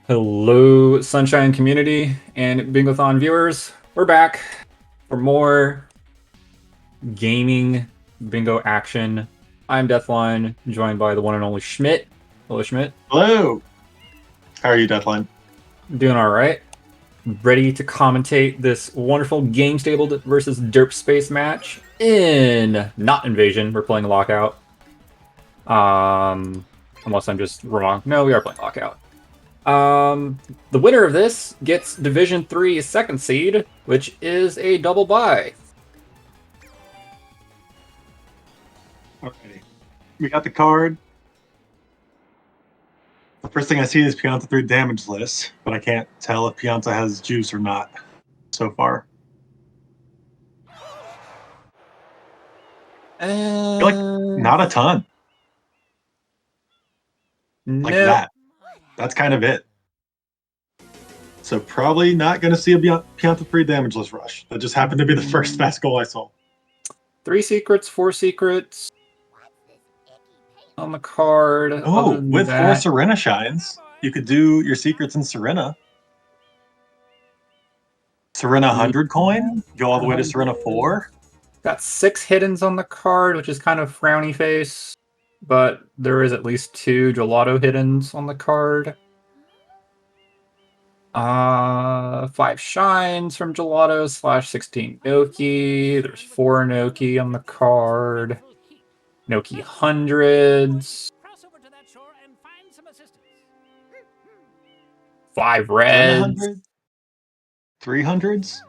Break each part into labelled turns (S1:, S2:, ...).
S1: Hello, Sunshine community and Bingothon viewers. We're back for more gaming bingo action. I'm Deathline, joined by the one and only Schmidt. Hello, Schmidt.
S2: Hello. How are you, Deathline?
S1: Doing all right. Ready to commentate this wonderful gamestabled versus Derpspace match in not Invasion. We're playing Lockout. Unless I'm just wrong. No, we are playing Lockout. The winner of this gets Division 3 second seed, which is a double bye.
S2: Alrighty. We got the card. The first thing I see is Pianta 3 damage list, but I can't tell if Pianta has juice or not so far. I feel like not a ton. Like that. That's kind of it. So probably not going to see a Pianta 3 damage list rush. That just happened to be the first fast goal I saw.
S1: 3 secrets, 4 secrets on the card.
S2: Oh, with 4 Serena shines, you could do your secrets in Serena. Serena 100 coin, go all the way to Serena 4.
S1: Got 6 hiddens on the card, which is kind of frowny face, but there is at least 2 gelato hiddens on the card. 5 shines from gelato / 16 Noki. There's 4 Noki on the card. Noki hundreds. 5 reds.
S2: 300s.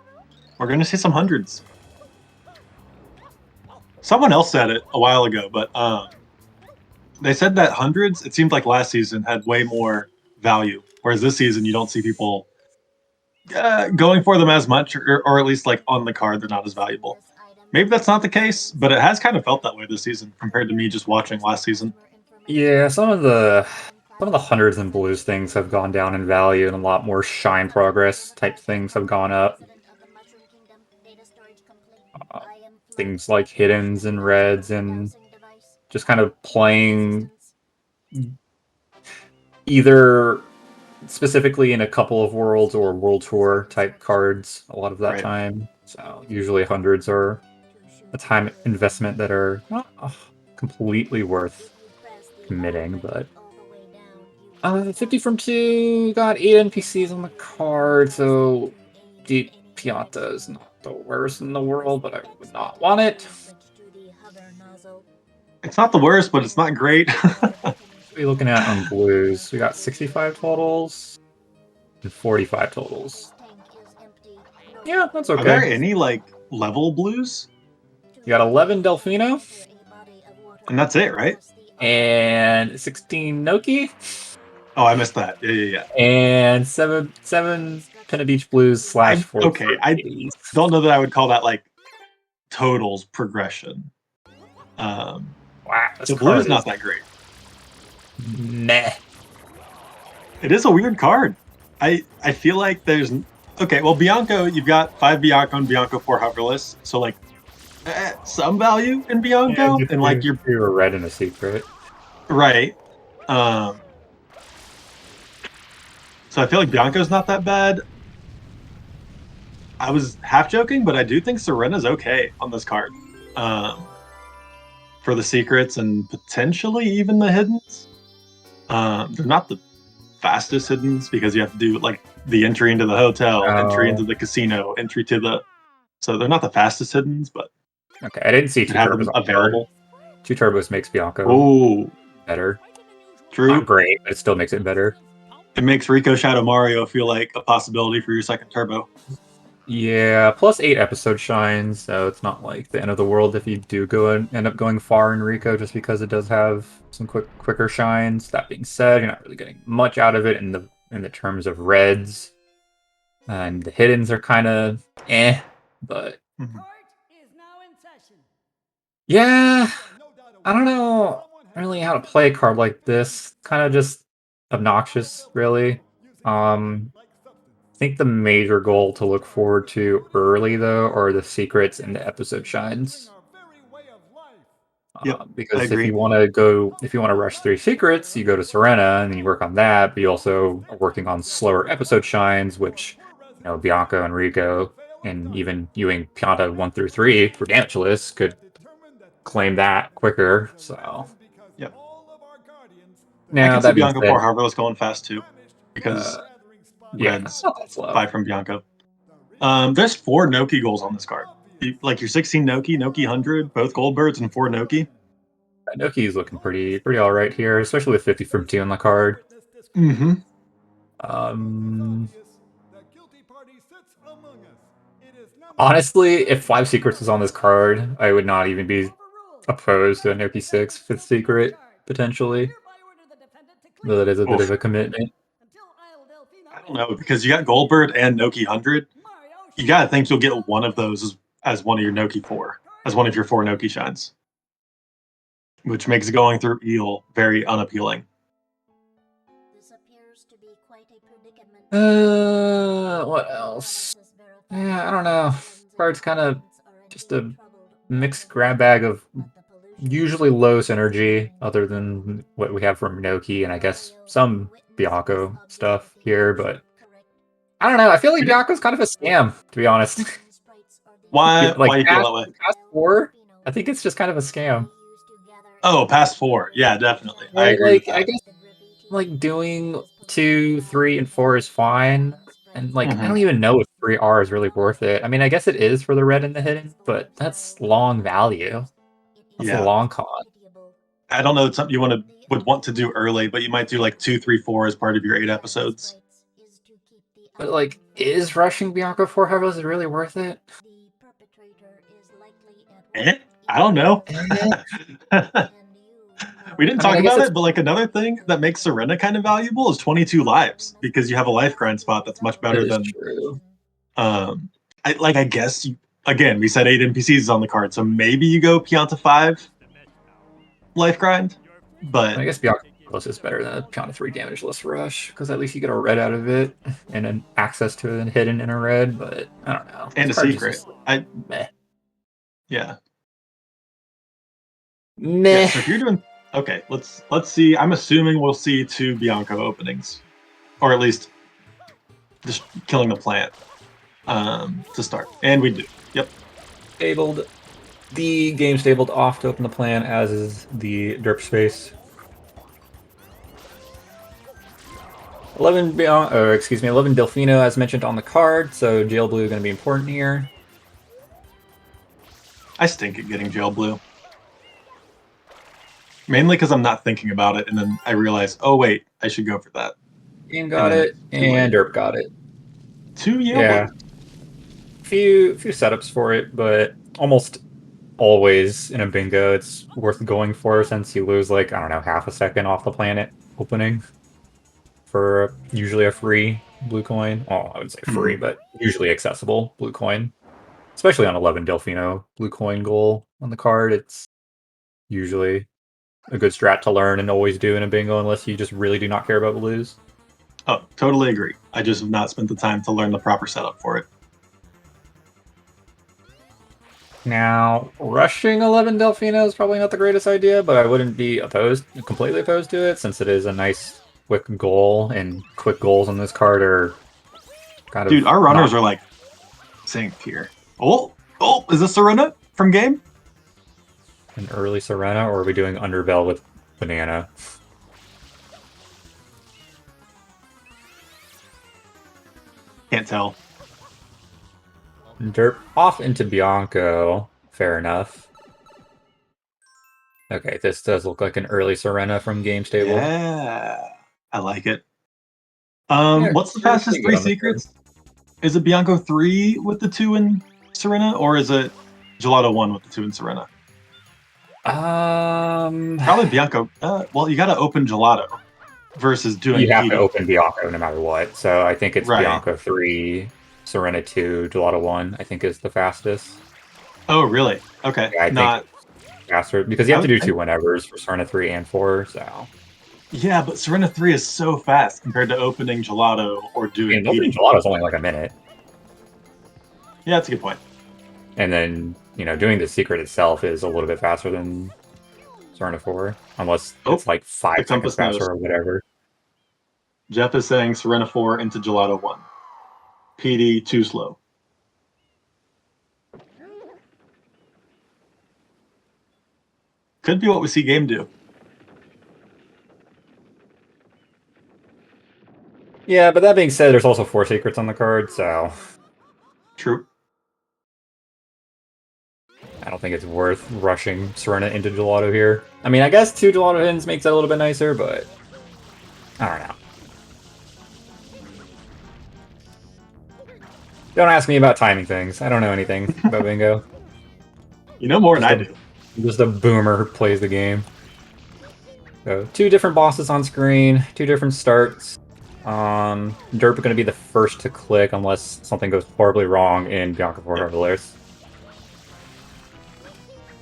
S2: We're going to see some hundreds. Someone else said it a while ago, but they said that hundreds, it seemed like last season, had way more value. Whereas this season, you don't see people going for them as much, or at least like on the card, they're not as valuable. Maybe that's not the case, but it has kind of felt that way this season compared to me just watching last season.
S1: Yeah, some of the hundreds and blues things have gone down in value, and a lot more shine progress type things have gone up. Things like hiddens and reds and just kind of playing either specifically in a couple of worlds or world tour type cards a lot of that time. So usually hundreds are a time investment that are not completely worth committing, but 50 from 2, got 8 NPCs on the card, so Deep Pianta is not the worst in the world, but I would not want it.
S2: It's not the worst, but it's not great.
S1: What are we looking at on blues? We got 65 totals and 45 totals. Yeah, that's okay.
S2: Are there any like level blues?
S1: You got 11 Delfino.
S2: And that's it, right?
S1: And 16 Noki.
S2: Oh, I missed that. Yeah.
S1: And seven Pinna Beach Blues / 4.
S2: Okay, I don't know that I would call that like totals progression.
S1: Wow,
S2: the blue's not that great.
S1: Meh.
S2: It is a weird card. I feel like there's okay. Well, Bianco, you've got 5 Bianco and Bianco 4 hoverless, so like some value in Bianco, and like
S1: you're a red and a secret,
S2: right? So I feel like Bianco's not that bad. I was half joking, but I do think Serena's okay on this card. For the secrets and potentially even the hiddens. They're not the fastest hiddens because you have to do like the entry into the hotel, entry into the casino, entry to the. So they're not the fastest hiddens, but
S1: okay. I didn't see 2
S2: have
S1: turbos
S2: them available.
S1: 2 turbos makes Bianco better.
S2: True.
S1: Not great, but it still makes it better.
S2: It makes Rico Shadow Mario feel like a possibility for your second turbo.
S1: Yeah, plus 8 episode shines, so it's not like the end of the world if you do go and end up going far in Rico, just because it does have some quicker shines. That being said, you're not really getting much out of it in the terms of reds, and the hiddens are kind of but yeah, I don't know really how to play a card like this. Kind of just obnoxious, really. I think the major goal to look forward to early, though, are the secrets and the episode shines.
S2: Yep, I
S1: Because if
S2: agree.
S1: you want to rush 3 secrets, you go to Serena and then you work on that. But you also are working on slower episode shines, which Bianco and Rico and even Ewing Pianta 1 through 3 for damage lists could claim that quicker. So
S2: Yep. I
S1: now
S2: can see
S1: that being
S2: Bianco
S1: said,
S2: 4 Harvest going fast too, because
S1: yeah,
S2: Red's
S1: not that slow.
S2: 5 from Bianco. There's 4 Noki goals on this card. Like your 16 Noki, Noki 100, both Goldbirds, and 4 Noki.
S1: Noki's looking pretty all right here, especially with 50 from 2 on the card.
S2: Mm-hmm.
S1: Um, Honestly, if 5 secrets was on this card, I would not even be opposed to a Noki 6 fifth secret, potentially. Though that is a bit of
S2: Oof.
S1: a commitment.
S2: I don't know, because you got Goldbird and Noki 100. You gotta think you'll get one of those as one of your Noki 4, as one of your 4 Noki shines, which makes going through Eel very unappealing.
S1: What else? Yeah, I don't know. Card's kind of just a mixed grab bag of usually low synergy, other than what we have from Noki and I guess some Bianco stuff here, but I don't know. I feel like
S2: We did.
S1: Bianco's kind of a scam, to be honest.
S2: Why?
S1: Yeah, like
S2: Why you feel that way?
S1: past 4, I think it's just kind of a scam.
S2: Oh, past 4. Yeah, definitely. I
S1: Right?
S2: agree with
S1: Like I
S2: that.
S1: guess like doing 2, 3, and 4 is fine. And like I
S2: Hmm.
S1: don't even know if 3R is really worth it. I mean, I guess it is for the red and the hidden, but that's long value. That's a
S2: Yeah,
S1: long con.
S2: I don't know. It's something you would want to do early, but you might do like 2, 3, 4 as part of your 8 episodes.
S1: But like, is rushing Bianco 4 Heroes really worth it?
S2: Eh? I don't know.
S1: Eh,
S2: We didn't
S1: I mean,
S2: talk
S1: I guess
S2: about
S1: it's
S2: it, but like another thing that makes Serena kind of valuable is 22 lives because you have a life grind spot that's much
S1: that
S2: better
S1: is
S2: than.
S1: true.
S2: Um, I guess again we said 8 NPCs on the card, so maybe you go Pianta 5 life grind, but
S1: I guess Bianco Plus is better than a Piana 3 damage less rush, because at least you get a red out of it and an access to a hidden in a red, but I don't know. This
S2: and a
S1: card just
S2: secret.
S1: is
S2: I
S1: meh.
S2: Yeah. Yeah,
S1: Meh.
S2: so if you're doing okay, let's see. I'm assuming we'll see 2 Bianco openings, or at least just killing the plant to start, and we do. Yep.
S1: Stabled. The game stabled off to open the plan, as is the Derpspace. 11 11 Delfino as mentioned on the card, so Jail Blue going to be important here.
S2: I stink at getting jail blue, mainly because I'm not thinking about it, and then I realize, oh wait, I should go for that,
S1: Game
S2: and
S1: got
S2: then
S1: it,
S2: it's too late.
S1: and Derp got it.
S2: 2 Yale
S1: Yeah,
S2: blue.
S1: few setups for it, but almost always in a bingo, it's worth going for since you lose like I don't know half a second off the planet opening for usually a free blue coin. Well, I would say free,
S2: Mhm.
S1: but usually accessible blue coin, especially on 11 Delfino blue coin goal on the card. It's usually a good strat to learn and always do in a bingo unless you just really do not care about blues.
S2: Oh, totally agree. I just have not spent the time to learn the proper setup for it.
S1: Now, rushing 11 Delfino is probably not the greatest idea, but I wouldn't be completely opposed to it, since it is a nice quick goal, and quick goals on this card are kind
S2: Dude,
S1: of
S2: our
S1: not
S2: runners are like synced here. Oh, is this Serena from game?
S1: an early Serena, or are we doing Underbell with Banana?
S2: Can't tell.
S1: Derp off into Bianco. Fair enough. Okay, this does look like an early Serena from game stabled.
S2: Yeah, I like it.
S1: Yeah,
S2: What's the
S1: you're pretty
S2: fastest
S1: good
S2: 3
S1: on this card.
S2: secrets? Is it Bianco 3 with the 2 in Serena, or is it Gelato 1 with the 2 in Serena?
S1: Um,
S2: Probably Bianco. Well, you got to open Gelato versus
S1: you
S2: doing
S1: have to
S2: Edo.
S1: open Bianco no matter what. So I think it's
S2: Right.
S1: Bianco 3, Serena 2, Gelato 1, I think is the fastest.
S2: Oh, really? Okay.
S1: Yeah, I think
S2: Not.
S1: it's faster because you
S2: I
S1: have to
S2: would.
S1: do 2 whenevers for Serena 3 and 4. So,
S2: Yeah, but Serena 3 is so fast compared to opening Gelato or doing
S1: and
S2: Edo.
S1: opening Gelato is only like a minute.
S2: Yeah, that's a good point.
S1: And then, doing the secret itself is a little bit faster than Serena 4, unless
S2: Oh,
S1: it's like 5
S2: the
S1: seconds
S2: compass
S1: faster
S2: knows.
S1: or whatever.
S2: Jeff is saying Serena 4 into Gelato 1. PD too slow. Could be what we see game do.
S1: Yeah, but that being said, there's also 4 secrets on the card, so
S2: True.
S1: I don't think it's worth rushing Serena into Gelato here. I mean, I guess 2 Gelato hins makes that a little bit nicer, but I don't know. Don't ask me about timing things. I don't know anything about bingo.
S2: You know more than I do.
S1: Just a boomer who plays the game. So 2 different bosses on screen, 2 different starts. Derp going to be the first to click unless something goes horribly wrong in Bianca 4 Harvillers.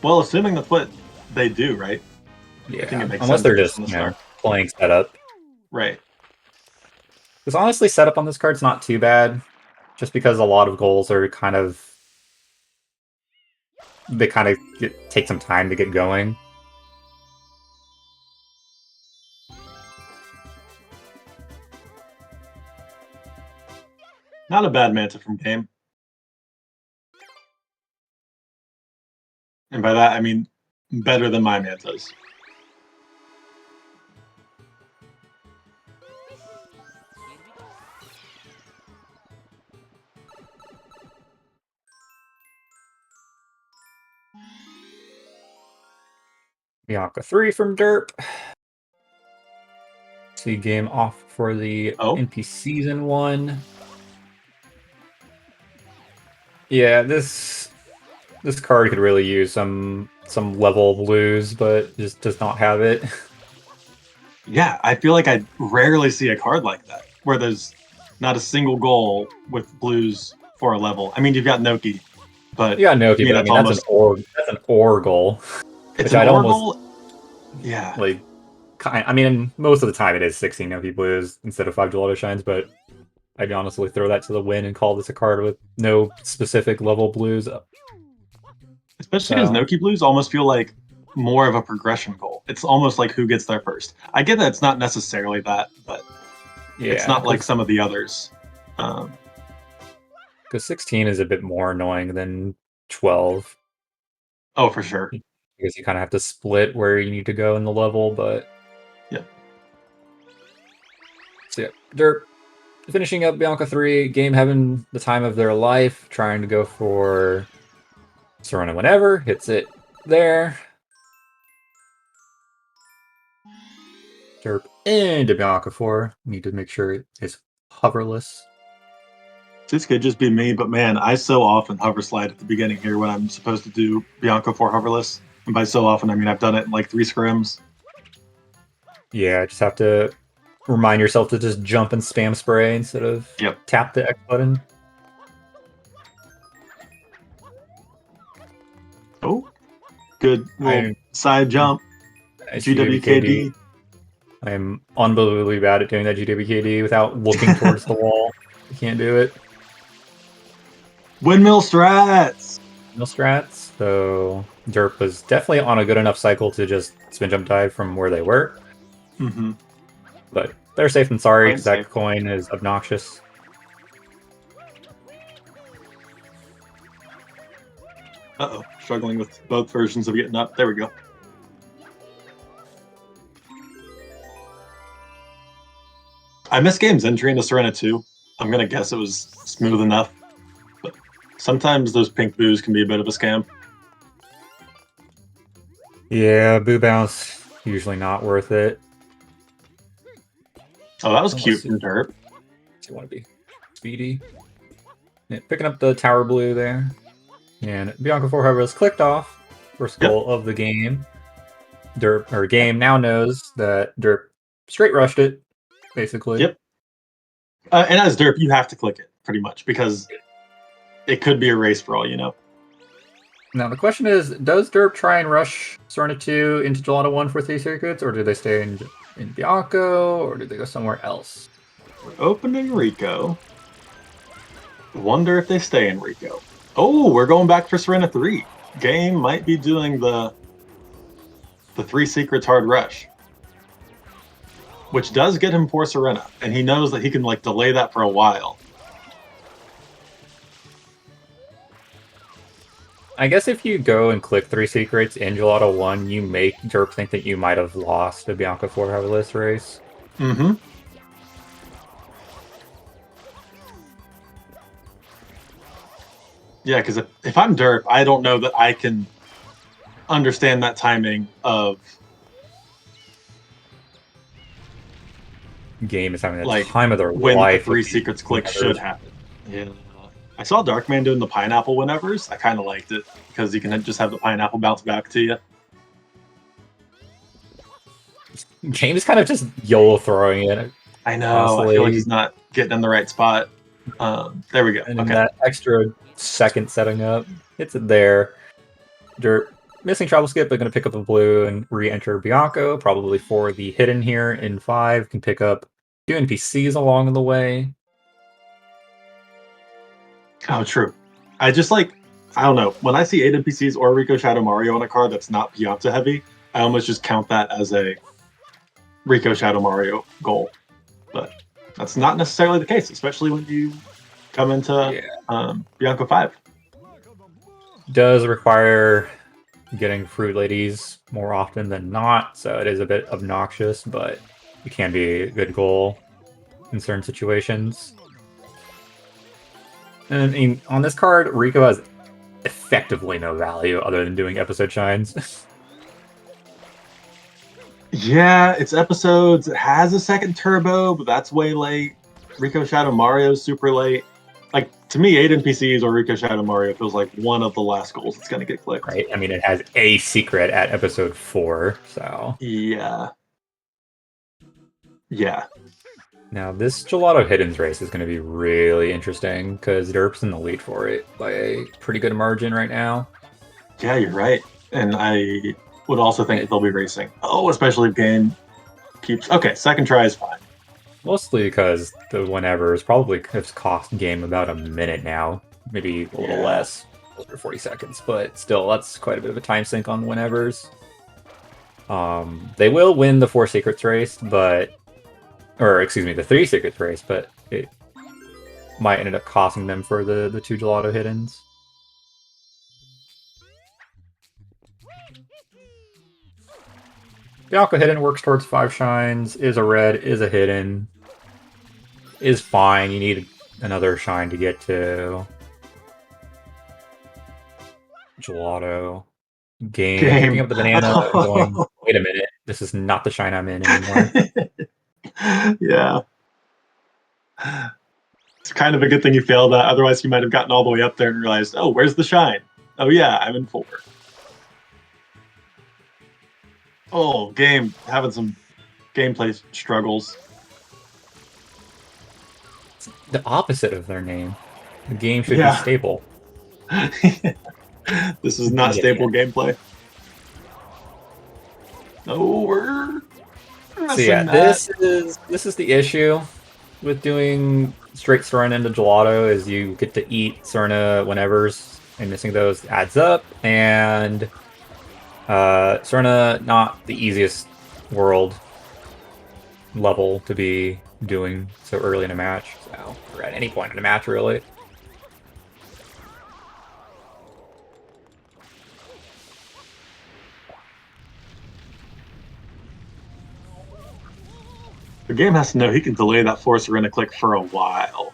S2: Well, assuming the foot they do, right?
S1: Yeah,
S2: I think it makes
S1: unless
S2: sense
S1: they're
S2: based
S1: just,
S2: on the start.
S1: playing setup.
S2: Right.
S1: Because honestly, setup on this card's not too bad. Just because a lot of goals are kind of... They kind of take some time to get going.
S2: Not a bad Manta from game. And by that, I mean better than my Mantas.
S1: Bianca 3 from Derp. See game off for the NP Season 1. Yeah, this card could really use some level blues, but just does not have it.
S2: Yeah, I feel like I rarely see a card like that, where there's not a single goal with blues for a level. I mean, you've got Noki, but
S1: You got Noki, but I mean
S2: almost,
S1: that's an or goal.
S2: It's
S1: which
S2: an
S1: I'd
S2: or
S1: almost
S2: goal. Yeah.
S1: like. I mean, most of the time it is 16 Noki blues instead of 5 Gelato Shines, but I'd honestly throw that to the win and call this a card with no specific level blues.
S2: Especially because Noki blues almost feel like more of a progression goal. It's almost like who gets there first. I get that it's not necessarily that, but
S1: yeah,
S2: it's not like some of the others.
S1: Because 16 is a bit more annoying than 12.
S2: Oh, for sure.
S1: Because you kind of have to split where you need to go in the level, but...
S2: Yeah.
S1: So yeah, Derp finishing up Bianca 3, game having the time of their life, trying to go for Serena whenever, hits it there. Derp into Bianca 4, need to make sure it is hoverless.
S2: This could just be me, but man, I so often hover slide at the beginning here when I'm supposed to do Bianca 4 hoverless. And by so often, I mean I've done it in like 3 scrims.
S1: Yeah, just have to remind yourself to just jump and spam spray instead of tap the X button.
S2: Oh, good little side jump. GWKD.
S1: I am unbelievably bad at doing that GWKD without looking towards the wall. I can't do it.
S2: Windmill strats!
S1: Windmill strats. So Derp was definitely on a good enough cycle to just spin jump dive from where they were.
S2: Mm-hmm.
S1: But better safe than sorry, because that coin is obnoxious.
S2: Uh-oh, struggling with both versions of getting up. There we go. I missed game's entry into Serena 2. I'm gonna guess it was smooth enough. But sometimes those pink boos can be a bit of a scam.
S1: Yeah, boo bounce, usually not worth it.
S2: Oh, that was cute from Derp.
S1: You want to be speedy. Yeah, picking up the tower blue there. And Bianca 4 however is clicked off. First goal of the game. Derp, or game now knows that Derp straight rushed it, basically.
S2: Yep. And as Derp, you have to click it, pretty much, because it could be a race for all you know.
S1: Now, the question is, does Derp try and rush Serena 2 into Gelato 1 for 3 circuits, or do they stay in Bianca, or do they go somewhere else?
S2: We're opening Rico. Wonder if they stay in Rico. Oh, we're going back for Serena 3. Game might be doing the the 3 Secrets Hard Rush, which does get him Force Arena, and he knows that he can like delay that for a while.
S1: I guess if you go and click 3 secrets in Gelato 1, you make Derp think that you might have lost the Bianca 4 Harvest race.
S2: Mm-hmm. Yeah, because if I'm Derp, I don't know that I can understand that timing of
S1: Game is having the
S2: like
S1: time of their
S2: when the
S1: life with
S2: 3
S1: these
S2: secrets click should
S1: winners.
S2: happen. Yeah. I saw Darkman doing the pineapple winnevers. I kind of liked it because you can just have the pineapple bounce back to you.
S1: Game is kind of just YOLO throwing it
S2: I know. I feel like
S1: constantly.
S2: he's not getting in the right spot. There we go.
S1: And in
S2: Okay.
S1: that extra second setting up, it's there. Derp missing travel skip, but going to pick up a blue and re-enter Bianco, probably for the hidden here in 5. Can pick up 2 NPCs along the way.
S2: Oh, true. I just like, I don't know. When I see 8 NPCs or Rico Shadow Mario on a card that's not Piazza heavy, I almost just count that as a Rico Shadow Mario goal. But that's not necessarily the case, especially when you come into Bianco 5.
S1: Does require getting Fruit Ladies more often than not, so it is a bit obnoxious, but it can be a good goal in certain situations. And I mean, on this card, Rico has effectively no value other than doing episode shines.
S2: Yeah, it's episodes. It has a second turbo, but that's way late. Rico Shadow Mario's super late. Like, to me, 8 NPCs or Rico Shadow Mario feels like one of the last goals that's going to get clicked.
S1: Right? I mean, it has a secret at episode 4, so...
S2: Yeah. Yeah.
S1: Now, this Gelato Hiddens race is going to be really interesting, because Derp's in the lead for it by a pretty good margin right now.
S2: Yeah, you're right. And I would also think that they'll be racing. Oh, especially if game keeps... Okay, second try is fine.
S1: Mostly because the whenevers probably has cost game about a minute now, maybe a little less, closer to 40 seconds, but still, that's quite a bit of a time sink on whenevers. They will win the 4 secrets race, but... Or, excuse me, the 3 secrets race, but it might end up costing them for the 2 Gelato Hiddens. The Aqua Hidden works towards 5 shines, is a red, is a hidden. Is fine, you need another shine to get to Gelato. Game, picking up the banana, going, wait a minute, this is not the shine I'm in anymore.
S2: Yeah. It's kind of a good thing you failed that. Otherwise, you might have gotten all the way up there and realized, oh, where's the shine? Oh, yeah, I'm in 4. Oh, game. Having some gameplay struggles.
S1: It's the opposite of their name. The game should be
S2: Yeah.
S1: stable.
S2: This is not stable gameplay. Oh, we're
S1: So yeah,
S2: missing that.
S1: this is the issue with doing straight Serena into Gelato is you get to eat Serena whenever's and missing those adds up, and Serena not the easiest world level to be doing so early in a match, so or at any point in a match really.
S2: The game has to know he can delay that Force Arena click for a while.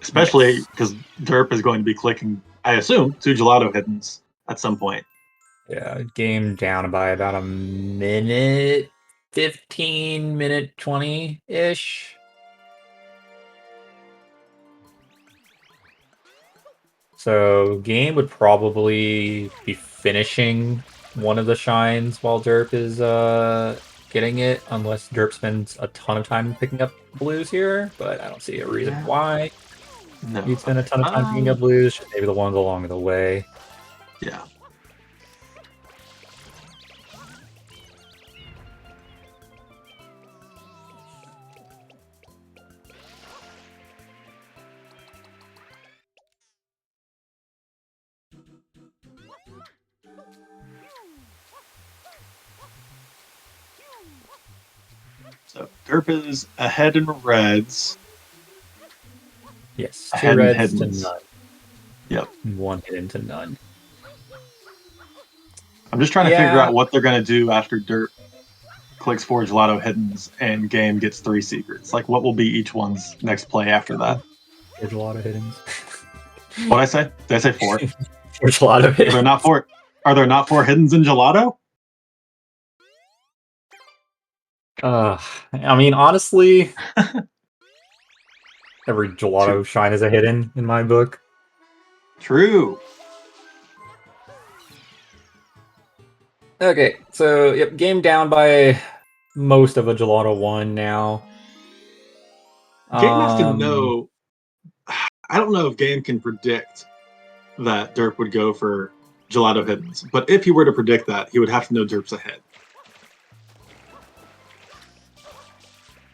S2: Especially
S1: Yes.
S2: because Derp is going to be clicking, I assume, 2 Gelato Hiddens at some point.
S1: Yeah, game down by about a minute, 15, minute 20-ish. So game would probably be finishing one of the shines while Derp is getting it, unless Derp spends a ton of time picking up blues here, but I don't see a reason
S2: Yeah.
S1: why
S2: No.
S1: you'd spend a
S2: Okay.
S1: ton of time picking up blues, just maybe the ones along the way.
S2: Yeah. So Derp is ahead in reds.
S1: Yes, 2
S2: Ahead in
S1: reds to
S2: hiddens.
S1: none.
S2: Yep.
S1: 1 hidden to none.
S2: I'm just trying to figure
S1: Yeah.
S2: out what they're gonna do after Derp clicks 4 gelato hiddens and game gets 3 secrets. Like, what will be each one's next play after that?
S1: 4 gelato hiddens.
S2: What'd I say? Did I say 4?
S1: 4 gelato hiddens.
S2: Are there not 4? Are there not 4 hiddens in gelato?
S1: I mean, honestly, every gelato
S2: 2.
S1: shine is a hidden in my book.
S2: True.
S1: Okay, so yep, game down by most of a gelato 1 now.
S2: Game has to
S1: Um,
S2: know. I don't know if Game can predict that Derp would go for gelato hiddens, but if he were to predict that, he would have to know Derp's ahead.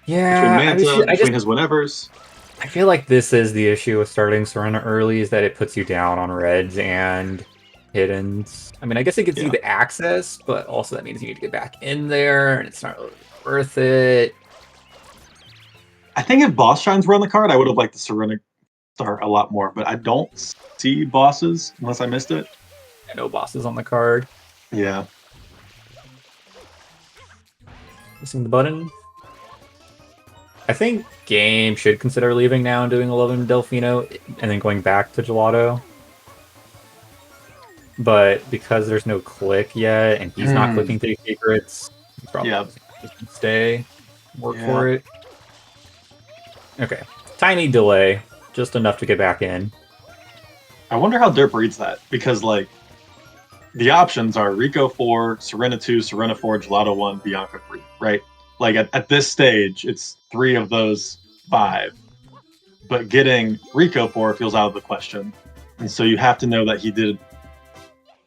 S2: Between
S1: yeah,
S2: Manta, between his whenevers.
S1: I feel like this is the issue with starting Serena early is that it puts you down on reds and hiddens. I mean, I guess it gives you
S2: Yeah.
S1: the access, but also that means you need to get back in there, and it's not really worth it.
S2: I think if boss shines were on the card, I would have liked the Serena start a lot more, but I don't see bosses unless I missed it.
S1: No bosses on the card.
S2: Yeah.
S1: Missing the button. I think game should consider leaving now and doing 11 Delfino and then going back to Gelato. But because there's no click yet and he's not clicking 3 secrets, he's probably just stay, work for it. Okay. Tiny delay, just enough to get back in.
S2: I wonder how Derp reads that, because, like, the options are Rico 4, Serena 2, Serena 4, Gelato 1, Bianca 3, right? Like, at this stage, it's 3 of those 5. But getting Rico 4 feels out of the question. And so you have to know that he did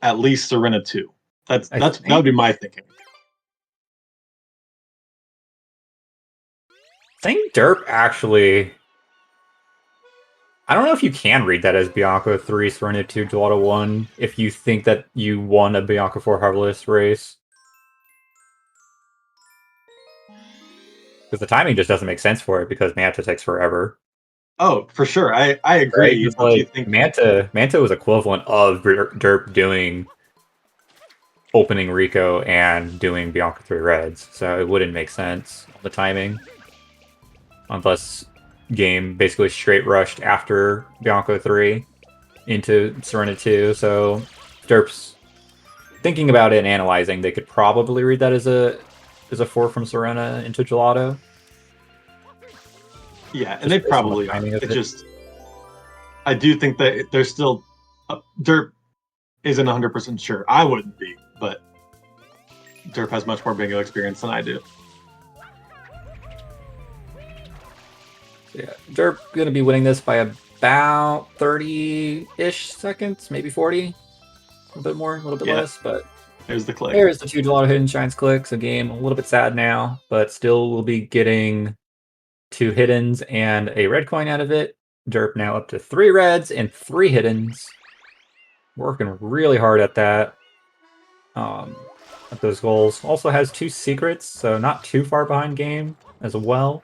S2: at least Serena 2. That would be my thinking.
S1: I think Derp actually... I don't know if you can read that as Bianca 3, Serena 2, Gelato 1, if you think that you won a Bianca 4 Harvest race. Because the timing just doesn't make sense for it, because Manta takes forever.
S2: Oh, for sure. I
S1: Right?
S2: agree.
S1: Because,
S2: If you
S1: like,
S2: think...
S1: Manta was equivalent of Derp doing opening Rico and doing Bianca 3 Reds, so it wouldn't make sense on the timing. Unless game basically straight rushed after Bianca 3 into Serena 2, so Derp's thinking about it and analyzing, they could probably read that as a 4 from Serena into Gelato.
S2: Yeah, and they probably are. I do think that there's still... Derp isn't 100% sure. I wouldn't be, but Derp has much more bingo experience than I do.
S1: Yeah, Derp gonna be winning this by about 30-ish seconds, maybe 40. A little bit more, a little bit less, but
S2: there's the click.
S1: There's the 2 Gelato Hidden Shines clicks. A game a little bit sad now, but still will be getting 2 hiddens and a red coin out of it. Derp now up to 3 reds and 3 hiddens. Working really hard at that. At those goals. Also has 2 secrets, so not too far behind game as well.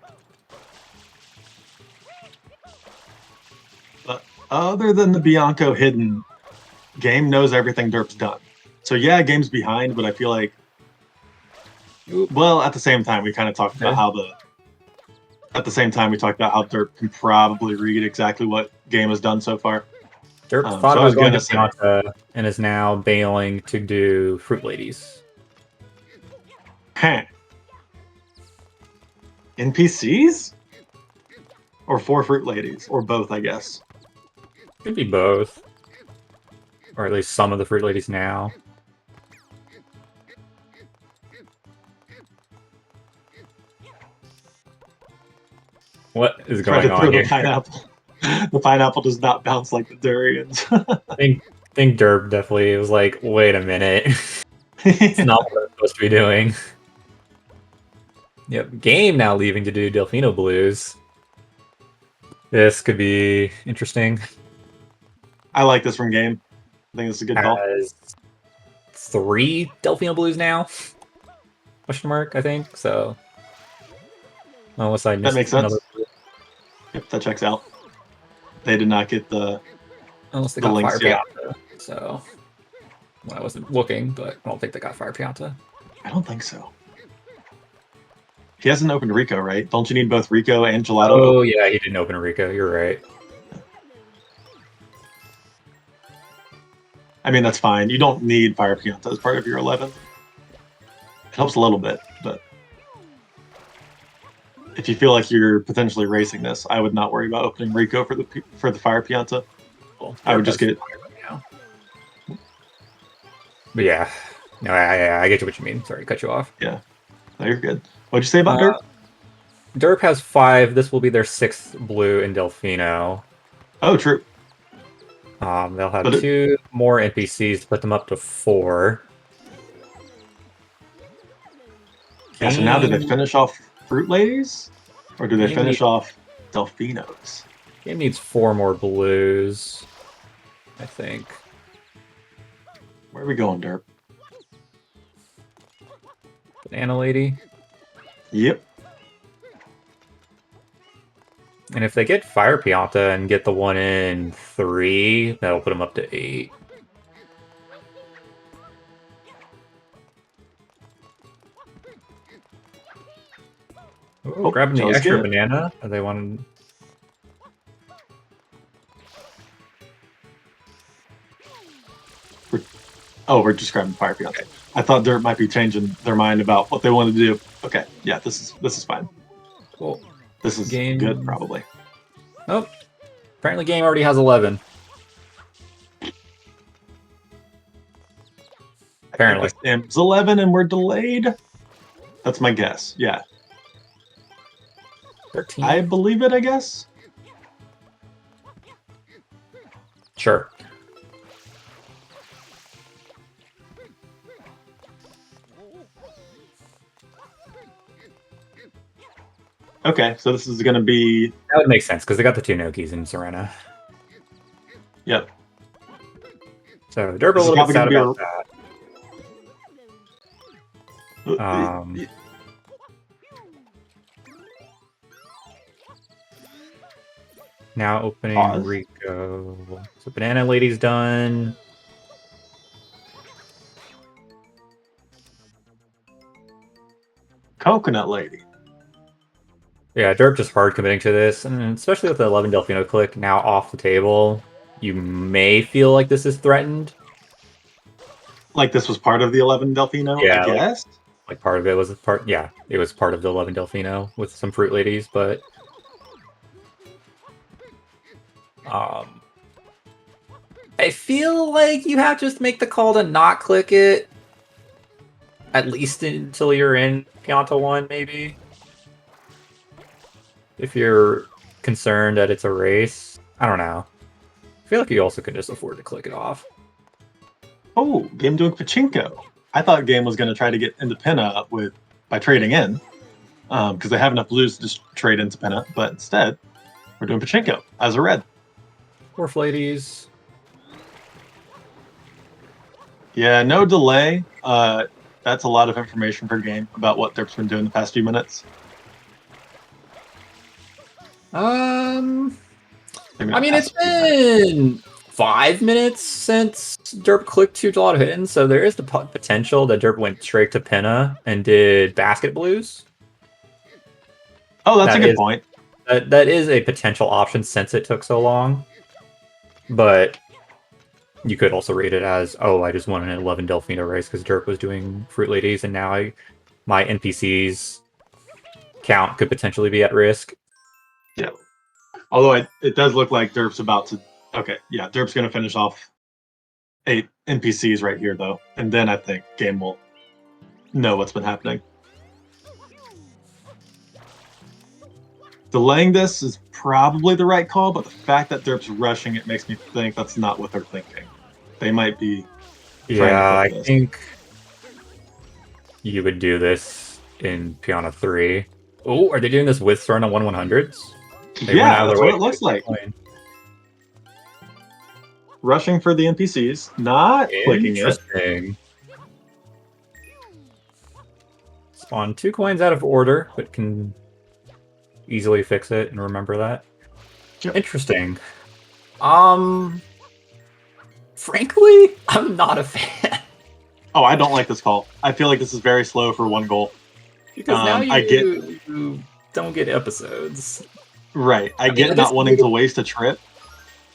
S2: But other than the Bianco hidden, game knows everything Derp's done. So yeah, game's behind, but I feel like... Well, at the same time, we kind of talked about how At the same time, we talked about how Derp can probably read exactly what game has done so far.
S1: Derp thought about going to Bianca and is now bailing to do Fruit Ladies.
S2: Huh. NPCs? Or 4 Fruit Ladies? Or both, I guess.
S1: Could be both. Or at least some of the Fruit Ladies now. What is going on here?
S2: The pineapple. The pineapple does not bounce like the durians.
S1: I think Derp definitely was like, wait a minute. It's not what I'm supposed to be doing. Yep, game now leaving to do Delfino Blues. This could be interesting.
S2: I like this from game. I think this is a good call.
S1: Has 3 Delfino Blues now? Question mark, I think. So Unless I
S2: That
S1: missed
S2: makes
S1: another.
S2: sense. Yep, that checks out. They did not get
S1: Unless they
S2: the
S1: got Fire
S2: links yet.
S1: Pianta. So, well, I wasn't looking, but I don't think they got Fire Pianta.
S2: I don't think so. He hasn't opened Rico, right? Don't you need both Rico and Gelato
S1: Oh,
S2: open?
S1: yeah, he didn't open Rico. You're right.
S2: I mean, that's fine. You don't need Fire Pianta as part of your 11. It helps a little bit, but if you feel like you're potentially racing this, I would not worry about opening Rico for the Fire Pianta.
S1: Well,
S2: I would just get.
S1: Now. But yeah, no, I get you what you mean. Sorry to cut you off.
S2: Yeah, no, you're good. What'd you say about Derp?
S1: Derp has 5. This will be their 6th blue in Delfino.
S2: Oh, true.
S1: They'll have 2 more NPCs to put them up to 4.
S2: Yeah, so now do they finish off Fruit Ladies? Or do they finish off Delfinos?
S1: Game needs 4 more blues, I think.
S2: Where are we going, Derp?
S1: Banana Lady?
S2: Yep.
S1: And if they get Fire Pianta and get the one in 3, that'll put them up to 8. Oh, grabbing the extra banana. Are they wanting?
S2: We're just grabbing Fire Pianta. Okay. I thought Derp might be changing their mind about what they wanted to do. Okay, yeah, this is fine.
S1: Cool.
S2: This is good, probably.
S1: Oh, apparently game already has 11. Apparently.
S2: It's 11 and we're delayed. That's my guess. Yeah.
S1: 13.
S2: I believe it, I guess.
S1: Sure.
S2: Okay, so this is going to be...
S1: That would make sense, because they got the 2 Nokis in Serena.
S2: Yep.
S1: So, Derp a little bit sad about that. Now opening Rico. So, Banana Lady's done.
S2: Coconut Lady.
S1: Yeah, Derp just hard committing to this, and especially with the 11 Delfino click now off the table, you may feel like this is threatened.
S2: Like this was part of the 11 Delfino, yeah, I guess?
S1: Like part of it was it was part of the 11 Delfino with some Fruit Ladies, but I feel like you have to just make the call to not click it, at least until you're in Pianta 1, maybe. If you're concerned that it's a race. I don't know. I feel like you also can just afford to click it off.
S2: Oh, Game doing Pachinko. I thought Game was going to try to get into Pinna by trading in, because they have enough blues to just trade into Pinna, but instead, we're doing Pachinko as a red.
S1: Dwarf Ladies.
S2: Yeah, no delay. That's a lot of information for Game about what Derp's been doing the past few minutes.
S1: I mean, it's been 5 minutes since Derp clicked 2 Gelato Hidden, so there is the potential that Derp went straight to Pinna and did Basket Blues.
S2: Oh, that's a good point.
S1: That is a potential option since it took so long. But you could also read it as, oh, I just won an 11 Delfino race because Derp was doing Fruit Ladies, and now my NPCs count could potentially be at risk.
S2: Yeah. Although it does look like Derp's about to... Okay, yeah, Derp's going to finish off 8 NPCs right here, though. And then I think Game will know what's been happening. Delaying this is probably the right call, but the fact that Derp's rushing it makes me think that's not what they're thinking. They might be...
S1: Yeah, I think you would do this in Pianta 3. Oh, are they doing this with Serena 1/100s?
S2: Yeah, that's what it looks like. Rushing for the NPCs, not clicking it.
S1: Spawn 2 coins out of order, but can easily fix it and remember that.
S2: Yep.
S1: Interesting. Frankly, I'm not a fan.
S2: Oh, I don't like this call. I feel like this is very slow for one goal.
S1: Because now
S2: I get
S1: you don't get episodes.
S2: right. I
S1: I mean,
S2: get
S1: I guess
S2: not wanting to waste a trip,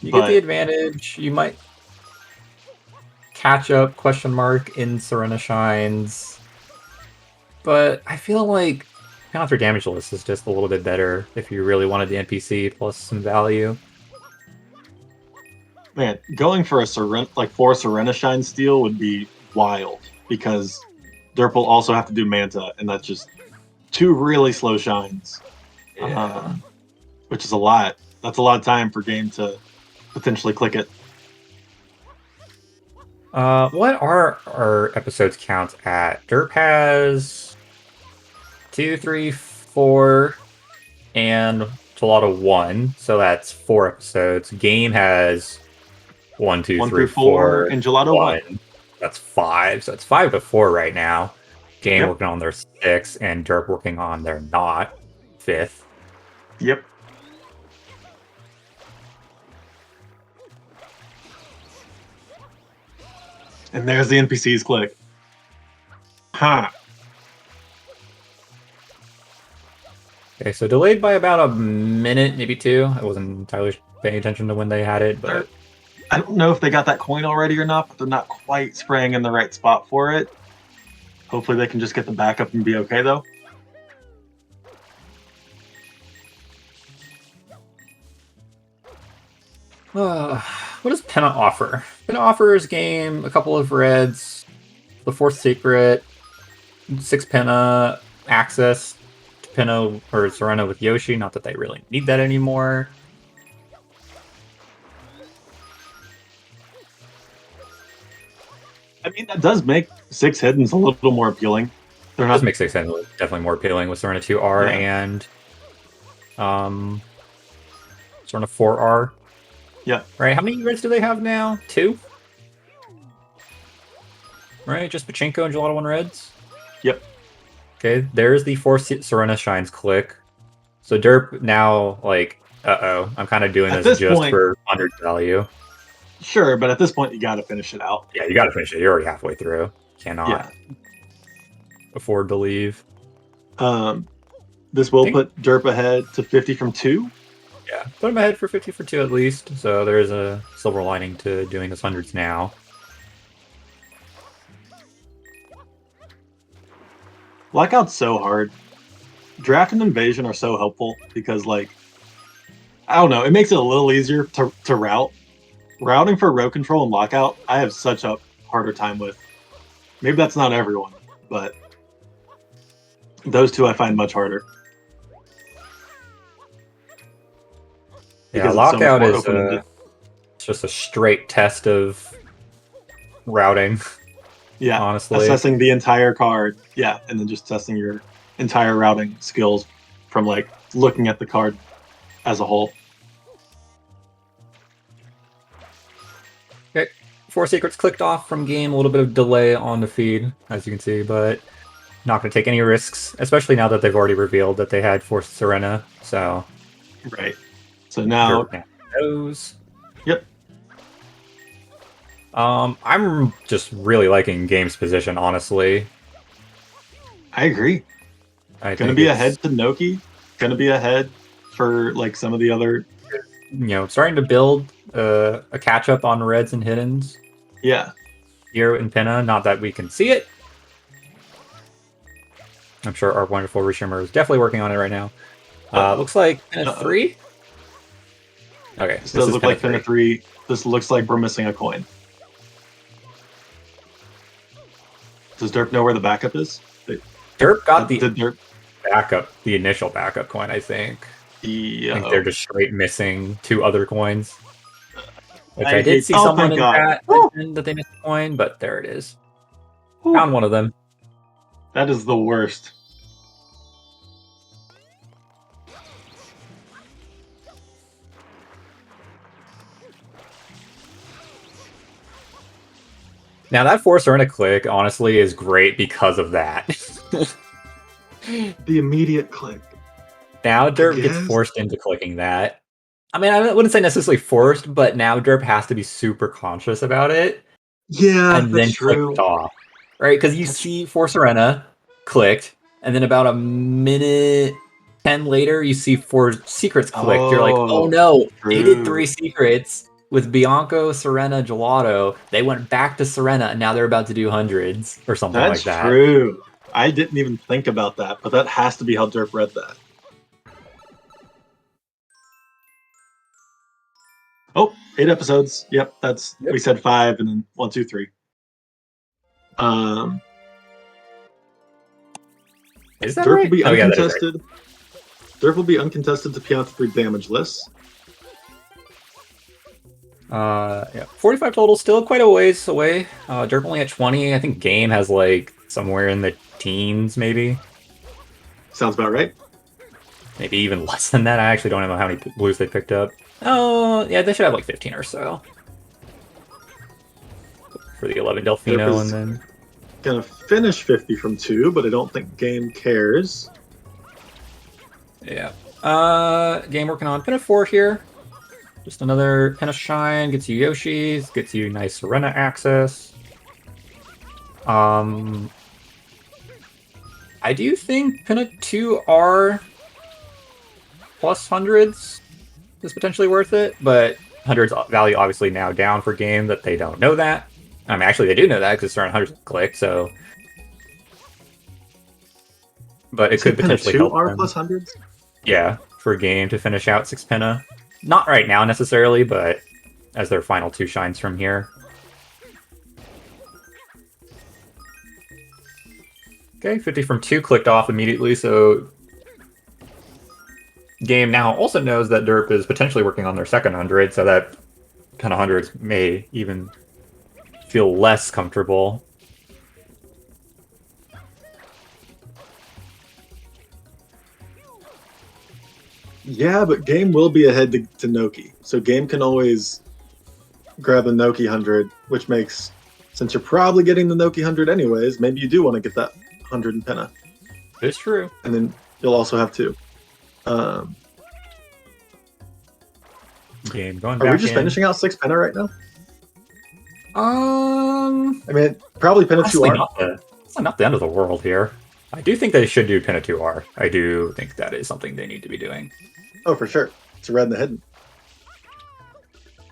S1: you get the
S2: but
S1: advantage. You might catch up, question mark, in Serena Shines. But I feel like counter damage list is just a little bit better if you really wanted the NPC plus some value.
S2: man, going for a like 4 Shine steal would be wild because Derp will also have to do Manta, and that's just 2 really slow shines,
S1: Yeah.
S2: which is a lot. That's a lot of time for game to potentially click it.
S1: What are our episodes count at? Derp has 2, 3, 4, and Gelato 1, so that's 4 episodes. Game has 1, 2,
S2: 1
S1: 3,
S2: through 4,
S1: 4,
S2: and Gelato 1.
S1: 1. That's 5. So it's 5 to 4 right now. Game
S2: Yep.
S1: working on their 6, and Derp working on their not 5th.
S2: Yep. And there's the NPCs click. Huh.
S1: Okay, so delayed by about a minute, maybe 2. I wasn't entirely paying attention to when they had it, but
S2: I don't know if they got that coin already or not, but they're not quite spraying in the right spot for it. Hopefully they can just get the backup and be okay, though.
S1: what does Penna offer? Penna offers game a couple of reds, the 4th secret, 6 Penna, access to Penna or Serena with Yoshi. Not that they really need that anymore.
S2: I mean, that does make 6 hiddens a little more appealing. They're
S1: It
S2: not.
S1: does make 6 Penna definitely more appealing with Serena 2R
S2: Yeah.
S1: and Serena 4R.
S2: Yeah.
S1: Right, how many reds do they have now? 2? Right, just Pachinko and Gelato 1 reds?
S2: Yep.
S1: Okay, there's the 4 Serena Shines click. So Derp now, like, I'm kind of doing
S2: At
S1: this
S2: this
S1: just
S2: point,
S1: for 100 value.
S2: sure, but at this point, you got to finish it out.
S1: Yeah, you gotta finish it. You're already halfway through. Cannot afford to leave.
S2: This will put Derp ahead to 50 from 2.
S1: Yeah, put him ahead for 50 for 2 at least. So there is a silver lining to doing this hundreds now.
S2: Lockout's so hard. Draft and Invasion are so helpful because, like, I don't know, it makes it a little easier to route. Routing for row control and Lockout, I have such a harder time with. Maybe that's not everyone, but those two I find much harder.
S1: Yeah,
S2: Because it's so much
S1: Lockout
S2: more
S1: is
S2: open-ended.
S1: it's just a straight test of routing.
S2: Yeah,
S1: honestly.
S2: assessing the entire card. Yeah, and then just testing your entire routing skills from, like, looking at the card as a whole.
S1: Okay, 4 secrets clicked off from game. A little bit of delay on the feed, as you can see, but not going to take any risks, especially now that they've already revealed that they had 4 Serena. So
S2: right. So now,
S1: knows.
S2: Yep.
S1: I'm just really liking game's position, honestly.
S2: I agree. Gonna be ahead to Noki. Gonna be ahead for, like, some of the other.
S1: Starting to build a catch up on reds and hiddens.
S2: Yeah.
S1: Here in Penna, not that we can see it. I'm sure our wonderful Rishimmer is definitely working on it right now. Looks like Penna 3. Okay,
S2: this does look like Penna 3. This looks like we're missing a coin. Does Derp know where the backup is?
S1: Derp got the initial backup coin, I think. I think they're just straight missing 2 other coins. Which I did see someone in chat mention that they missed a coin, but there it is. Found one of them.
S2: That is the worst.
S1: Now that 4 Serena click, honestly, is great because of that.
S2: The immediate click.
S1: Now
S2: I
S1: Derp gets
S2: guess.
S1: forced into clicking that. I mean, I wouldn't say necessarily forced, but now Derp has to be super conscious about it
S2: Yeah,
S1: and
S2: that's
S1: then click it
S2: true.
S1: off, right? Because you
S2: That's
S1: see Force Arena clicked, and then about a minute 10 later, you see 4 secrets clicked. You're like, oh
S2: oh,
S1: no, they did 3
S2: true.
S1: secrets with Bianco, Serena, Gelato. They went back to Serena, and now they're about to do hundreds or something
S2: That's
S1: like that.
S2: true. I didn't even think about that, but that has to be how Derp read that. Oh, 8 episodes. Yep, that's
S1: Yep.
S2: we said 5 and then 1, 2, 3. Um,
S1: Is that
S2: Derp will
S1: right?
S2: be
S1: Oh yeah, that is right.
S2: uncontested. Derp will be uncontested to Pianta 3 damageless.
S1: Yeah, 45 total, still quite a ways away. Derp only at 20. I think Game has like somewhere in the teens, maybe.
S2: Sounds about right.
S1: Maybe even less than that. I actually don't know how many blues they picked up. Oh, yeah, they should have like 15 or so. For the 11
S2: Derp
S1: Delfino, and
S2: is
S1: then...
S2: gonna finish 50 from 2, but I don't think Game cares.
S1: Yeah. Game working on Pin of 4 here. Just another Pin of Shine, gets you Yoshi's, gets you nice Serena access. I do think Pin of 2R plus hundreds is potentially worth it, but hundreds value obviously now down for Game that they don't know that. I mean, actually, they do know that because it's around hundreds click, so... But
S2: You
S1: it
S2: say
S1: could
S2: Pena
S1: potentially
S2: 2
S1: help
S2: R
S1: them.
S2: plus hundreds?
S1: Yeah, for Game to finish out 6 Penna. Not right now necessarily, but as their final 2 shines from here. Okay, 50 from 2 clicked off immediately, so Game now also knows that Derp is potentially working on their second 100, so that Penna hundreds may even feel less comfortable.
S2: Yeah, but Game will be ahead to Noki. So Game can always grab the Noki 100, which makes, since you're probably getting the Noki 100 anyways, maybe you do want to get that 100 in Penna.
S1: It's true.
S2: And then you'll also have 2. Um,
S1: Game going
S2: are we
S1: back
S2: just
S1: in.
S2: finishing out 6 Penna right now?
S1: I
S2: mean, probably Penna 2R.
S1: Not the end of the world here. I do think they should do Penna 2R. I do think that is something they need to be doing.
S2: Oh, for sure. It's red in the hidden.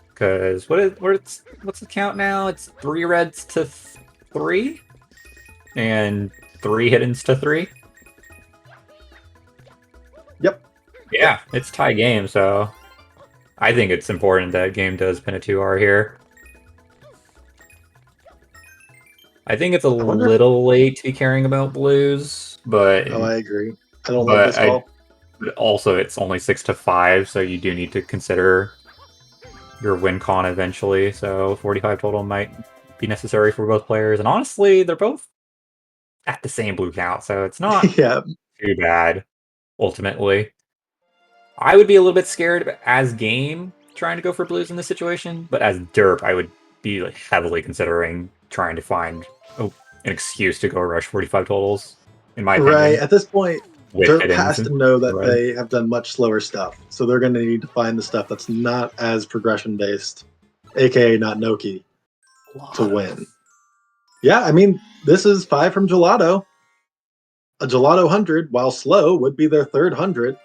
S1: Because what's the count now? It's 3 reds to 3? And 3 hiddens to 3?
S2: Yep.
S1: Yeah, it's tie game, so I think it's important that Game does Penna 2R here. I think it's a little late to be caring about blues, but...
S2: Oh, I agree. I don't love this call.
S1: But also, it's only 6 to 5, so you do need to consider your win con eventually. So 45 total might be necessary for both players. And honestly, they're both at the same blue count, so it's not
S2: Yeah.
S1: too bad, ultimately. I would be a little bit scared as Game trying to go for blues in this situation, but as Derp, I would be like, heavily considering trying to find an excuse to go rush 45 totals, in my opinion.
S2: Right. At this point, Derp
S1: hiddens
S2: has to
S1: and
S2: know that
S1: red.
S2: they have done much slower stuff. So they're going to need to find the stuff that's not as progression based, aka not Noki, to win. Yeah, I mean, this is 5 from Gelato. A Gelato 100, while slow, would be their third 100,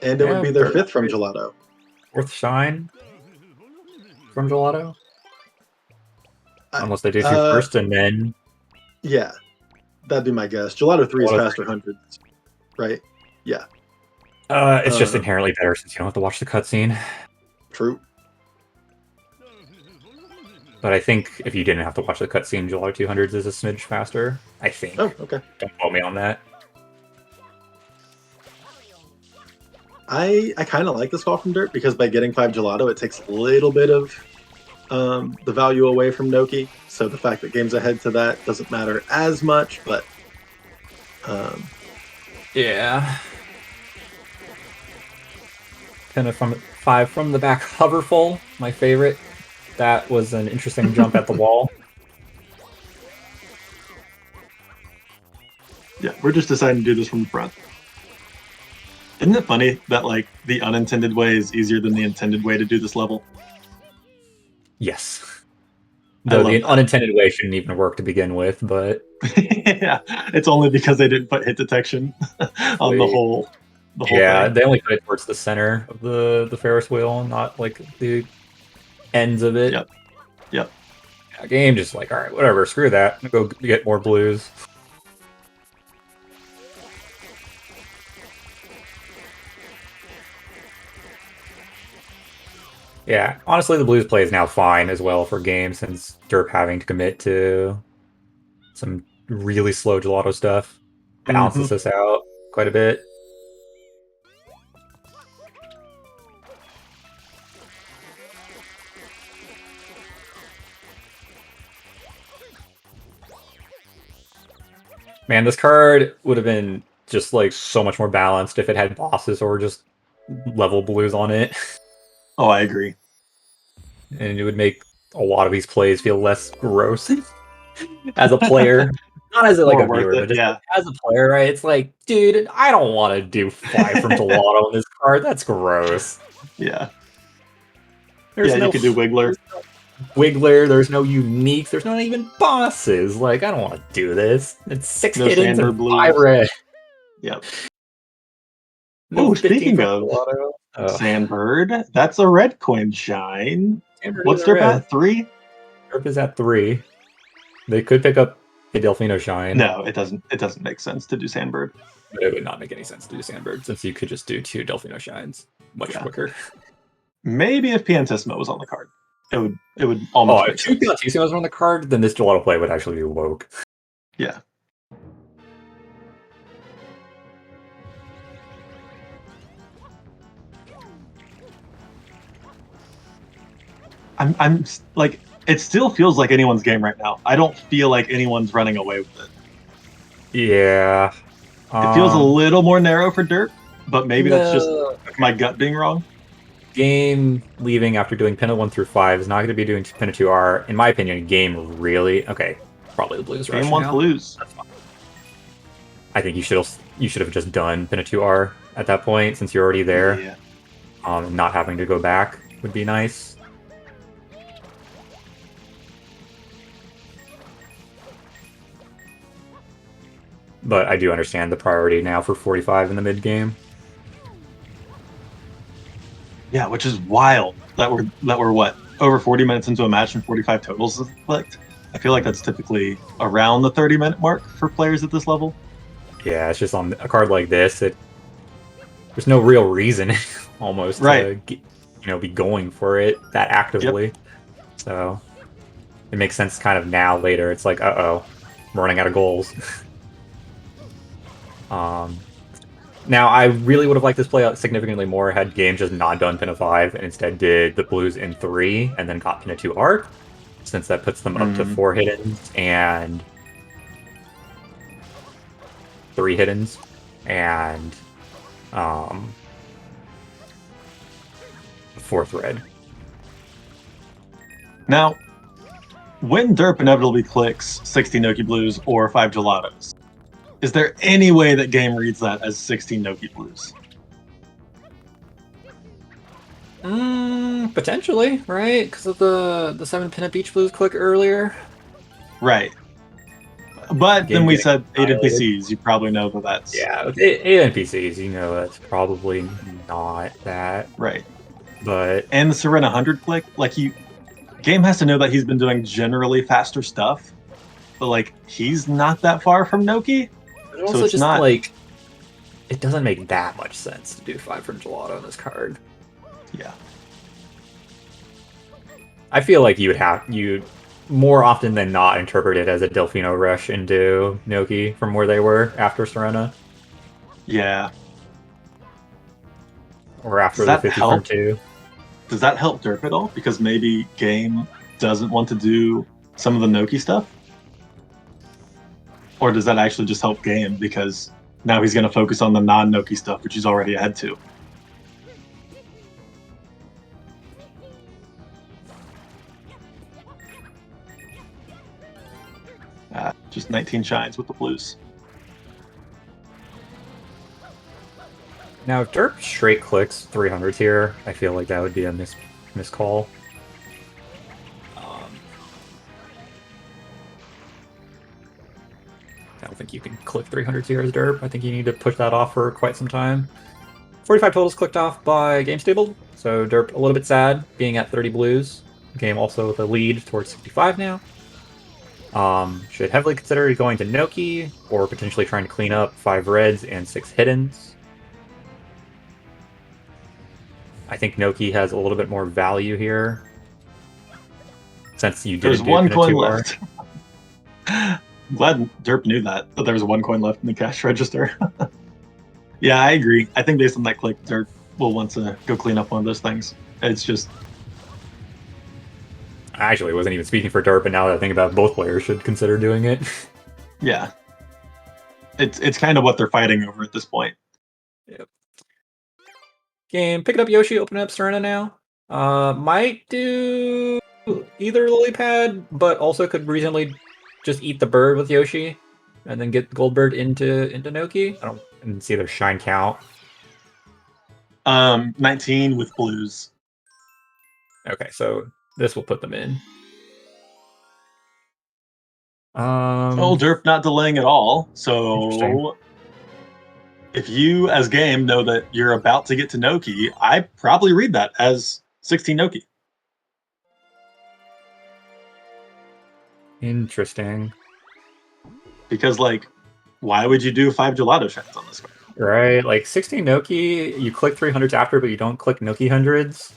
S2: and it would be their 5th from Gelato.
S1: 4th shine from Gelato? Unless they do 2 first and then...
S2: Yeah, that'd be my guess. Gelato 3 is faster 100s, right? Yeah.
S1: It's just inherently better since you don't have to watch the cutscene.
S2: True.
S1: But I think if you didn't have to watch the cutscene, Gelato 200s is a smidge faster. I think.
S2: Oh, okay.
S1: Don't quote me on that.
S2: I kind of like this call from Dirt because by getting 5 Gelato, it takes a little bit of the value away from Noki. So the fact that Game's ahead to that doesn't matter as much, but
S1: yeah. Kind of from 5 from the back hoverful, my favorite. That was an interesting jump at the wall.
S2: Yeah, we're just deciding to do this from the front. Isn't it funny that like the unintended way is easier than the intended way to do this level?
S1: Yes.
S2: I
S1: Though
S2: love
S1: the
S2: that.
S1: unintended way shouldn't even work to begin with, but
S2: Yeah, it's only because they didn't put hit detection on
S1: wait.
S2: the whole
S1: Yeah,
S2: thing.
S1: they only put it towards the center of the Ferris wheel, not like the ends of it.
S2: Yep, yep.
S1: Yeah, game just like, all right, whatever, screw that. Go get more blues. Yeah, honestly, the blues play is now fine as well for games since Derp having to commit to some really slow gelato stuff
S2: Hmm.
S1: balances this out quite a bit. Man, this card would have been just like so much more balanced if it had bosses or just level blues on it.
S2: Oh, I agree.
S1: And it would make a lot of these plays feel less gross as a player. Not as like
S2: More
S1: a
S2: worth
S1: viewer,
S2: it.
S1: but just like
S2: Yeah,
S1: as a player, right? It's like, dude, I don't want to do 5 from gelato on this card. That's gross.
S2: yeah, yeah.
S1: There's
S2: You
S1: no
S2: could do Wiggler.
S1: there's no Wiggler, there's no uniques, there's not even bosses. Like, I don't want to do this. It's 6
S2: No
S1: hiddens and
S2: Sandbird
S1: 5
S2: blues.
S1: red.
S2: Yep.
S1: No
S2: Oh,
S1: 15
S2: speaking
S1: from
S2: of
S1: gelato. Oh,
S2: Sandbird, that's a red coin shine.
S1: Amber is
S2: What's
S1: a
S2: Derp
S1: red.
S2: at? 3?
S1: Derp is at 3. They could pick up a Delfino Shine,
S2: No, it doesn't. It doesn't make sense to do Sandbird.
S1: but it would not make any sense to do Sandbird since you could just do 2 Delfino Shines much
S2: Yeah.
S1: quicker.
S2: Maybe if Piantissimo was on the card, it would
S1: Oh,
S2: almost
S1: if
S2: make
S1: 2
S2: sense.
S1: Piantissimos were on the card, then this gelato play would actually be woke.
S2: Yeah. I'm like it still feels like anyone's game right now. I don't feel like anyone's running away with it.
S1: Yeah.
S2: It feels a little more narrow for Dirt, but maybe that's just
S1: No.
S2: my gut being wrong.
S1: Game leaving after doing Pinna 1 through 5 is not going to be doing Pinna 2R. In my opinion, game really... Okay, probably the Blues
S2: Game
S1: Rush
S2: wants
S1: now.
S2: blues.
S1: I think you should have just done Pinna 2R at that point since you're already there.
S2: Yeah.
S1: Not having to go back would be nice. But I do understand the priority now for 45 in the mid game.
S2: Yeah, which is wild that we're what over 40 minutes into a match and 45 totals is clicked. I feel like that's typically around the 30-minute mark for players at this level.
S1: Yeah, it's just on a card like this, there's no real reason almost
S2: Right.
S1: to be going for it that
S2: Yep.
S1: actively. So it makes sense kind of now later. It's like, uh-oh, I'm running out of goals. Now, I really would have liked this play out significantly more had game just not done Pinna 5 and instead did the Blues in 3 and then got Pinna 2 Arc, since that puts them up to 4 hiddens and 3 hiddens and 4th red.
S2: Now, when Derp inevitably clicks 60 Noki Blues or 5 Gelatos, is there any way that game reads that as 16 Noki Blues?
S1: Potentially, right? Because of the 7 Pinna Beach Blues click earlier.
S2: Right. But
S1: Game
S2: then we
S1: getting
S2: said 8
S1: annihilated.
S2: NPCs. You probably know that that's...
S1: Yeah, with 8 NPCs, that's probably not that.
S2: Right.
S1: But...
S2: And the Serena 100 click, like game has to know that he's been doing generally faster stuff, but like he's not that far from Noki.
S1: But also
S2: so it's
S1: just
S2: not
S1: like it doesn't make that much sense to do 5 from gelato on this card.
S2: Yeah.
S1: I feel like you more often than not interpret it as a Delfino rush into Noki from where they were after Serena.
S2: Yeah.
S1: Or after
S2: Does
S1: the
S2: that
S1: 50
S2: help?
S1: from 2.
S2: Does that help Derp at all? Because maybe game doesn't want to do some of the Noki stuff? Or does that actually just help game because now he's going to focus on the non-Noki stuff, which he's already ahead to? Just 19 shines with the blues.
S1: Now, if Derp straight clicks 300s here, I feel like that would be a miscall. I don't think you can click 300s here as Derp. I think you need to push that off for quite some time. 45 totals clicked off by gamestabled, so Derp a little bit sad, being at 30 blues. Game also with a lead towards 65 now. Should heavily consider going to Noki, or potentially trying to clean up 5 reds and 6 hiddens. I think Noki has a little bit more value here, since you didn't
S2: There's
S1: do
S2: one coin
S1: 2R.
S2: left. I'm glad Derp knew that there was one coin left in the cash register. Yeah, I agree. I think based on that click, Derp will want to go clean up one of those things. It's just...
S1: I actually wasn't even speaking for Derp, and now that I think about it, both players should consider doing it.
S2: Yeah. It's kind of what they're fighting over at this point.
S1: Yep. Game, picking up Yoshi, opening up Serena now. Might do either lily pad, but also could reasonably just eat the bird with Yoshi, and then get Goldbird into Noki. I don't see their shine count.
S2: 19 with blues.
S1: Okay, so this will put them in.
S2: Oh, Derp not delaying at all. So if you, as game, know that you're about to get to Noki, I probably read that as 16 Noki.
S1: Interesting.
S2: Because, like, why would you do 5 gelato shines on this card?
S1: Right, like 16 Noki, you click 300s after, but you don't click Noki 100s.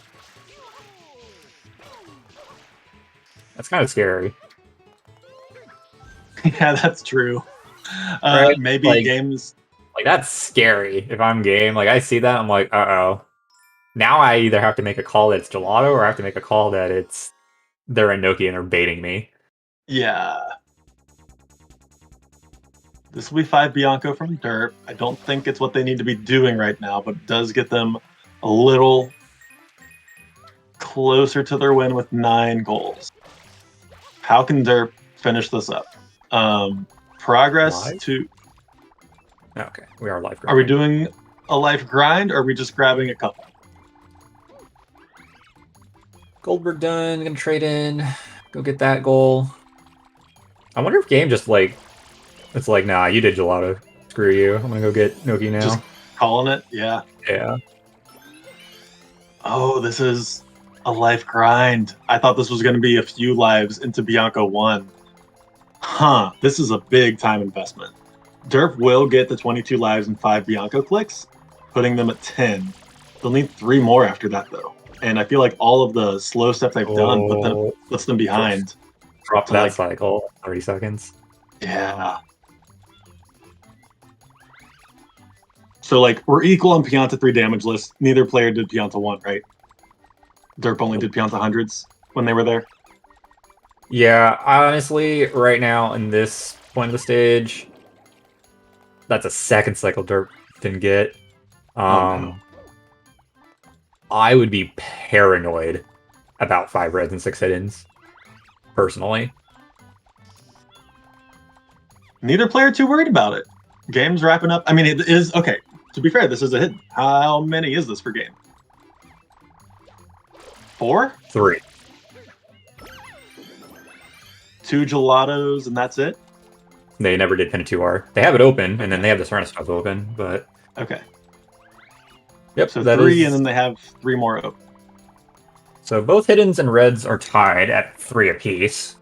S1: That's kind of scary.
S2: Yeah, that's true.
S1: Right?
S2: Maybe
S1: like,
S2: games...
S1: Like, that's scary if I'm game. Like, I see that, I'm like, uh-oh. Now I either have to make a call that it's gelato, or I have to make a call that they're in Noki and they're baiting me.
S2: Yeah. This will be 5 Bianco from Derp. I don't think it's what they need to be doing right now, but it does get them a little closer to their win with 9 goals. How can Derp finish this up? Progress
S1: Live?
S2: to...
S1: Okay, we are live.
S2: Are we doing a life grind, or are we just grabbing a couple?
S1: Goldberg done, gonna trade in, go get that goal. I wonder if game just like, it's like, nah, you did gelato. Screw you. I'm gonna go get Noki now.
S2: Just calling it? Yeah.
S1: Yeah.
S2: Oh, this is a life grind. I thought this was going to be a few lives into Bianco 1. Huh, this is a big time investment. Derp will get the 22 lives and 5 Bianco clicks, putting them at 10. They'll need 3 more after that, though. And I feel like all of the slow stuff they've done puts them behind.
S1: Drop that cycle, 30 seconds.
S2: Yeah. So, like, we're equal on Pianta 3 damage list. Neither player did Pianta 1, right? Derp only did Pianta 100s when they were there.
S1: Yeah, honestly, right now in this point of the stage, that's a second cycle Derp didn't get.
S2: Oh, no.
S1: I would be paranoid about 5 reds and 6 hiddens, personally.
S2: Neither player too worried about it. Game's wrapping up. I mean, it is... Okay, to be fair, this is a hidden. How many is this per game? 4?
S1: 3.
S2: 2 gelatos, and that's it?
S1: They never did pin a 2R. They have it open, and then they have the Serena stuff open, but...
S2: Okay.
S1: Yep,
S2: so 3, and then they have 3 more open.
S1: So both hiddens and reds are tied at 3 apiece.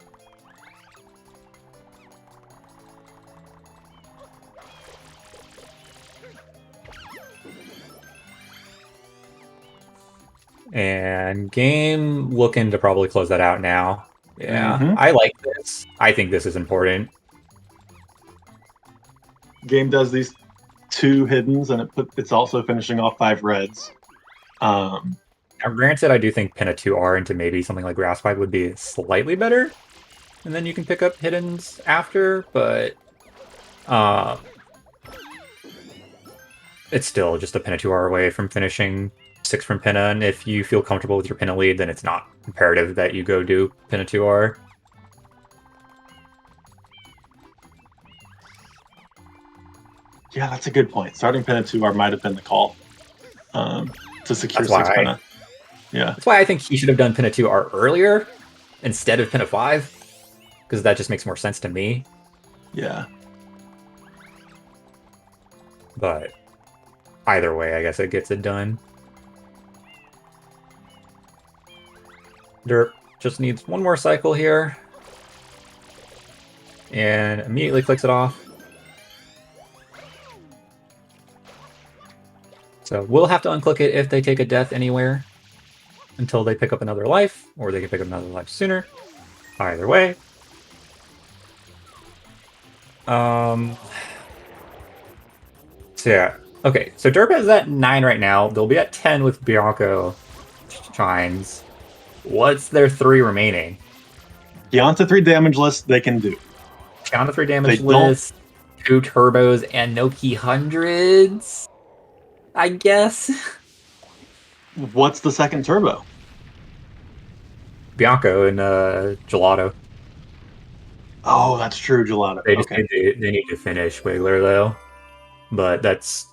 S1: And game looking to probably close that out now. Yeah, I like this. I think this is important.
S2: Game does these 2 hiddens, and it's also finishing off 5 reds.
S1: Now, granted, I do think pin a 2R into maybe something like Grass Pipe would be slightly better, and then you can pick up hiddens after, but it's still just a pin a 2R away from finishing 6 from Pinna, and if you feel comfortable with your Pinna lead, then it's not imperative that you go do Pinna 2R.
S2: Yeah, that's a good point. Starting Pinna 2R might have been the call. to secure
S1: That's why
S2: 6 pinna. Yeah.
S1: That's why I think he should have done Pinna 2R earlier instead of Pinna 5, because that just makes more sense to me.
S2: Yeah.
S1: But either way, I guess it gets it done. Derp just needs one more cycle here. And immediately clicks it off. So we'll have to unclick it if they take a death anywhere until they pick up another life, or they can pick up another life sooner. Either way. So yeah. Okay, so Derp is at 9 right now. They'll be at 10 with Bianco Shines. What's their 3 remaining?
S2: Beyond to 3 damage list, they can do.
S1: Beyond the 3 damage list, 2 turbos, and Noki hundreds, I guess.
S2: What's the second turbo?
S1: Bianco and Gelato.
S2: Oh, that's true, Gelato.
S1: They just they need to finish Wiggler, though. But that's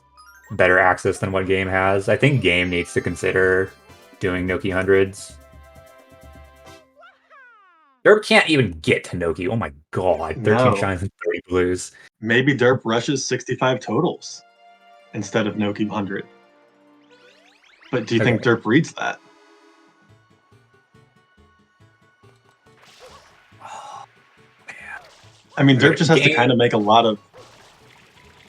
S1: better access than what Game has. I think Game needs to consider doing Noki hundreds. Derp can't even get to Noki. Oh my god. 13 shines and 30 blues.
S2: Maybe Derp rushes 65 totals instead of Noki 100. But do you think Derp reads that?
S1: Oh, man.
S2: I mean, Derp just has to kind of make a lot of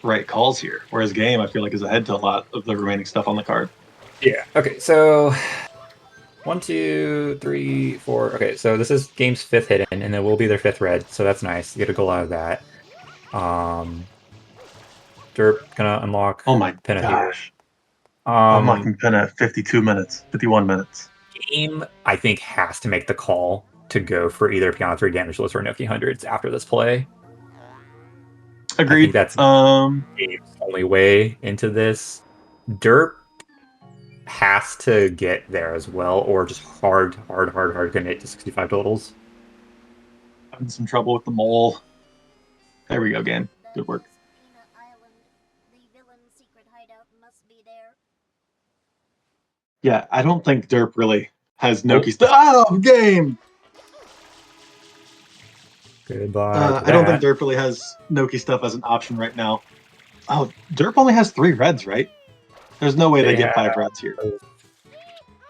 S2: right calls here, whereas Game, I feel like, is ahead to a lot of the remaining stuff on the card.
S1: Yeah, okay, so 1, 2, 3, 4. Okay, so this is Game's 5th hidden, and it will be their 5th red, so that's nice. You get a goal out of that. Derp gonna unlock.
S2: Oh my
S1: Pinna
S2: gosh!
S1: Here.
S2: Unlocking Pinna at 52 minutes, 51 minutes.
S1: Game, I think, has to make the call to go for either Piano 3 damage list or Noki hundreds after this play.
S2: Agreed.
S1: I think that's Game's only way into this. Derp has to get there as well, or just hard commit to 65 totals.
S2: I'm in some trouble with the mole. There we go, Game. Good work. Yeah, I don't think Derp really has Noki stuff. Oh, Game!
S1: Goodbye.
S2: I don't think Derp really has Noki stuff as an option right now. Oh, Derp only has 3 reds, right? There's no way they get 5 reds here.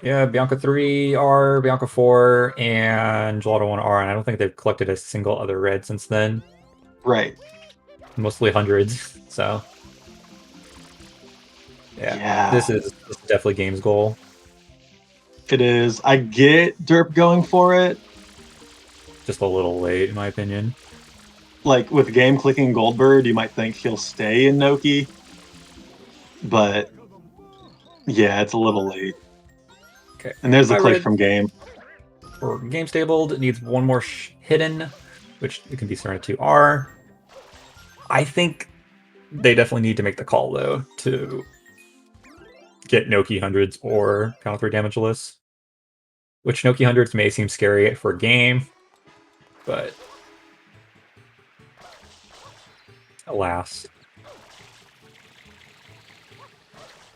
S1: Yeah, Bianca 3R, Bianca 4, and Gelato 1R, and I don't think they've collected a single other red since then.
S2: Right.
S1: Mostly hundreds, so. Yeah. This is definitely Game's goal.
S2: It is. I get Derp going for it.
S1: Just a little late, in my opinion.
S2: Like, with Game clicking Goldbird, you might think he'll stay in Noki. But, yeah, it's a little late.
S1: Okay.
S2: And there's the click from Game.
S1: For gamestabled, it needs one more hidden, which it can be surrounded to R. I think they definitely need to make the call, though, to get Noki hundreds or Piano 3 damage lists. Which Noki hundreds may seem scary for Game, but alas.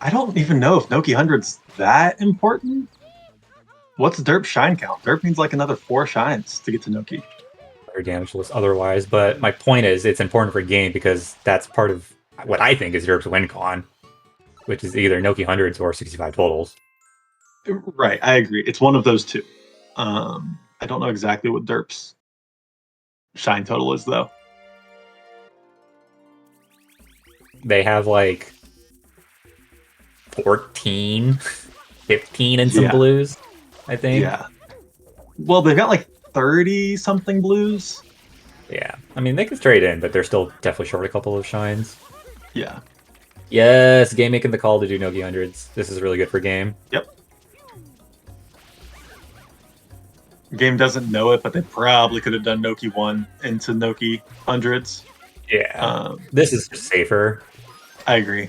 S2: I don't even know if Noki 100's that important. What's Derp's shine count? Derp needs like another 4 shines to get to Noki.
S1: Or damage list otherwise, but my point is it's important for Game because that's part of what I think is Derp's win con, which is either Noki hundreds or 65 totals.
S2: Right, I agree. It's one of those two. I don't know exactly what Derp's shine total is, though.
S1: They have like 14, 15 and some blues, I think.
S2: Yeah. Well, they've got like 30-something blues.
S1: Yeah. I mean, they can trade in, but they're still definitely short a couple of shines.
S2: Yeah.
S1: Yes, Game making the call to do Noki hundreds. This is really good for Game.
S2: Yep. Game doesn't know it, but they probably could have done Noki 1 into Noki hundreds.
S1: Yeah. This is safer.
S2: I agree.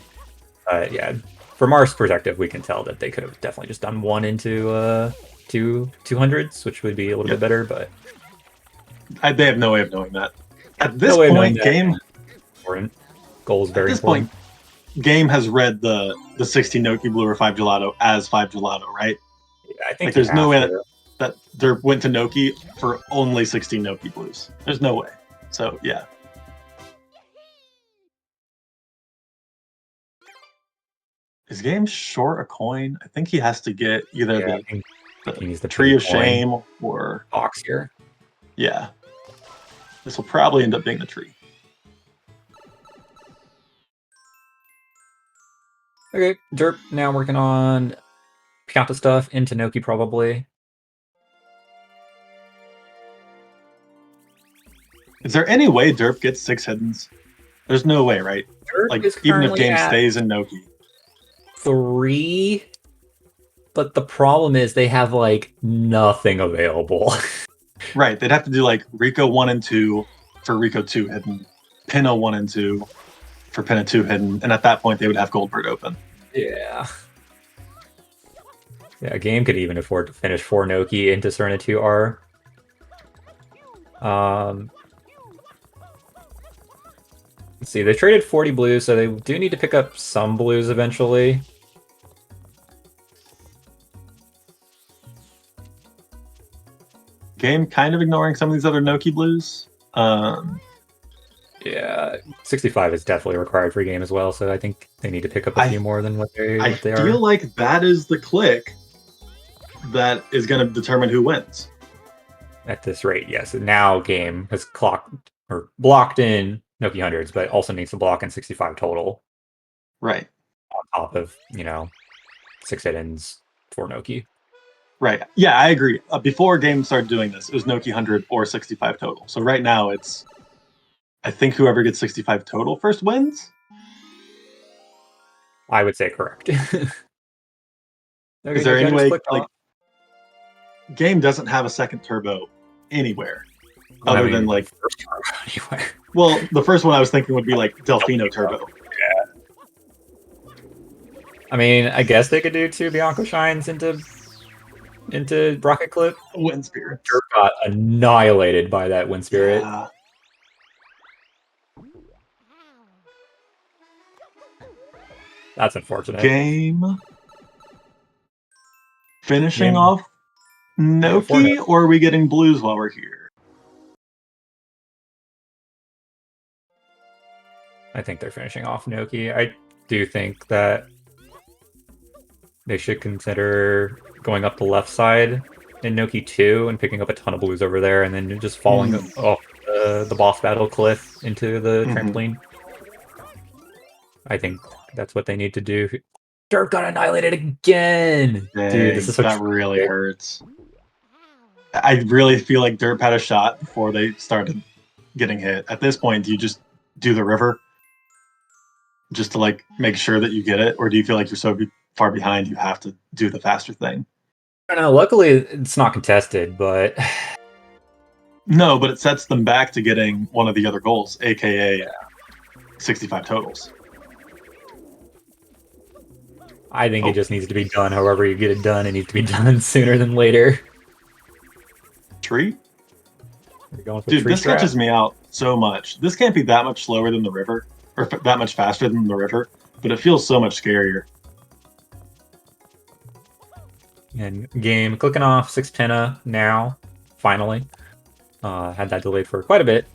S1: Yeah. From our perspective, we can tell that they could have definitely just done 1 into 200s, which would be a little bit better, but
S2: they have no way of knowing that. At this point, Game
S1: important. Goal is very important.
S2: Game has read the 16 Noki Blue or 5 Gelato as 5 Gelato, right?
S1: Yeah, I think
S2: Like,
S1: you
S2: there's no
S1: have
S2: way
S1: to.
S2: that Derp went to Noki for only 16 Noki Blues. There's no way. So, yeah. Is Game short a coin? I think he has to get either
S1: Yeah, I
S2: the,
S1: think
S2: the
S1: he needs to put
S2: Tree
S1: a
S2: of
S1: coin
S2: Shame or...
S1: box here.
S2: Yeah. This will probably end up being the tree.
S1: Okay, Derp now working on Pianta stuff into Noki probably.
S2: Is there any way Derp gets 6 hiddens? There's no way, right?
S1: Derp
S2: Like,
S1: is
S2: even if
S1: currently
S2: Game
S1: at
S2: stays in Noki.
S1: 3, but the problem is they have like nothing available.
S2: Right, they'd have to do like Rico 1 and 2 for Rico 2 hidden, Pinna 1 and 2 for Pinna 2 hidden, and at that point they would have Goldbird open.
S1: Yeah. Yeah, a game could even afford to finish 4 Noki into Serena 2R. Let's see, they traded 40 blues, so they do need to pick up some blues eventually.
S2: Game kind of ignoring some of these other Noki blues.
S1: Yeah, 65 is definitely required for a game as well, so I think they need to pick up a few more than what they
S2: I
S1: are.
S2: feel like that is the click that is going to determine who wins.
S1: At this rate, yes. Now game has clocked or blocked in Noki hundreds, but also needs to block in 65 total.
S2: Right.
S1: On top of, 6 hit-ins for Noki.
S2: Right. Yeah, I agree. Before game started doing this, it was Noki 100 or 65 total. So right now it's, I think whoever gets 65 total first wins.
S1: I would say correct. Okay,
S2: Is there any way, like,
S1: off.
S2: game doesn't have a second turbo anywhere other than like
S1: first turbo anywhere.
S2: Well, the first one I was thinking would be like Delfino Turbo.
S1: Yeah. I mean, I guess they could do 2 Bianco Shines into Rocket Clip.
S2: Wind Spirit.
S1: Dirk got annihilated by that Wind Spirit.
S2: Yeah.
S1: That's unfortunate.
S2: Game finishing off Noki, or are we getting blues while we're here?
S1: I think they're finishing off Noki. I do think that they should consider going up the left side in Noki 2 and picking up a ton of blues over there and then just falling off the boss battle cliff into the trampoline. I think that's what they need to do. Derp got annihilated again!
S2: Dang,
S1: dude, this is so
S2: that really hurts. I really feel like Derp had a shot before they started getting hit. At this point, do you just do the river just to like make sure that you get it, or do you feel like you're so far behind you have to do the faster thing?
S1: I don't know. Luckily, it's not contested, but
S2: no, but it sets them back to getting one of the other goals, aka 65 totals.
S1: I think it just needs to be done. However you get it done, it needs to be done sooner than later.
S2: Tree?
S1: Dude,
S2: this catches me out so much. This can't be that much slower than the river, or that much faster than the river, but it feels so much scarier.
S1: And game clicking off 6 Pinna now, finally. Had that delayed for quite a bit.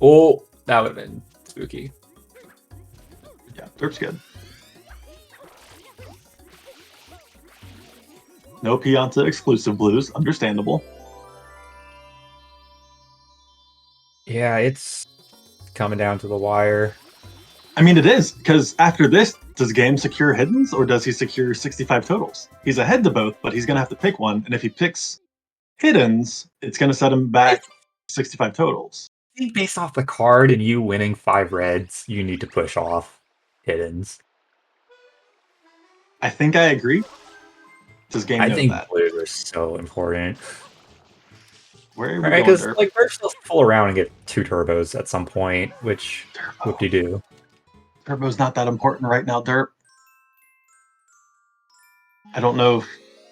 S1: Oh, that would have been spooky.
S2: Yeah, Derp's good. No Pianta exclusive blues, understandable.
S1: Yeah, it's coming down to the wire.
S2: I mean, it is, because after this, does game secure hiddens, or does he secure 65 totals? He's ahead to both, but he's going to have to pick one, and if he picks hiddens, it's going to set him back 65 totals.
S1: I think based off the card and you winning 5 reds, you need to push off hiddens.
S2: I think I agree. Does game know that?
S1: Blues are so important.
S2: Where are we going, Derp?
S1: Like, we're still full around and get 2 turbos at some point, which whoop-de-doo.
S2: Turbo's not that important right now, Derp. I don't know if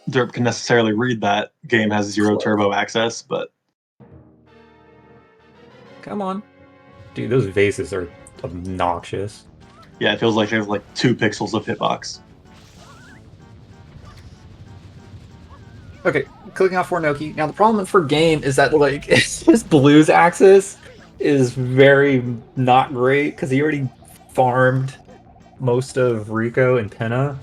S2: Derp can necessarily read that. Game has 0 turbo access, but...
S1: Come on. Dude, those vases are obnoxious.
S2: Yeah, it feels like there's like 2 pixels of hitbox.
S1: Okay, clicking off Fornoki. Now the problem for game is that like his blues axis is very not great because he already farmed most of Rico and Penna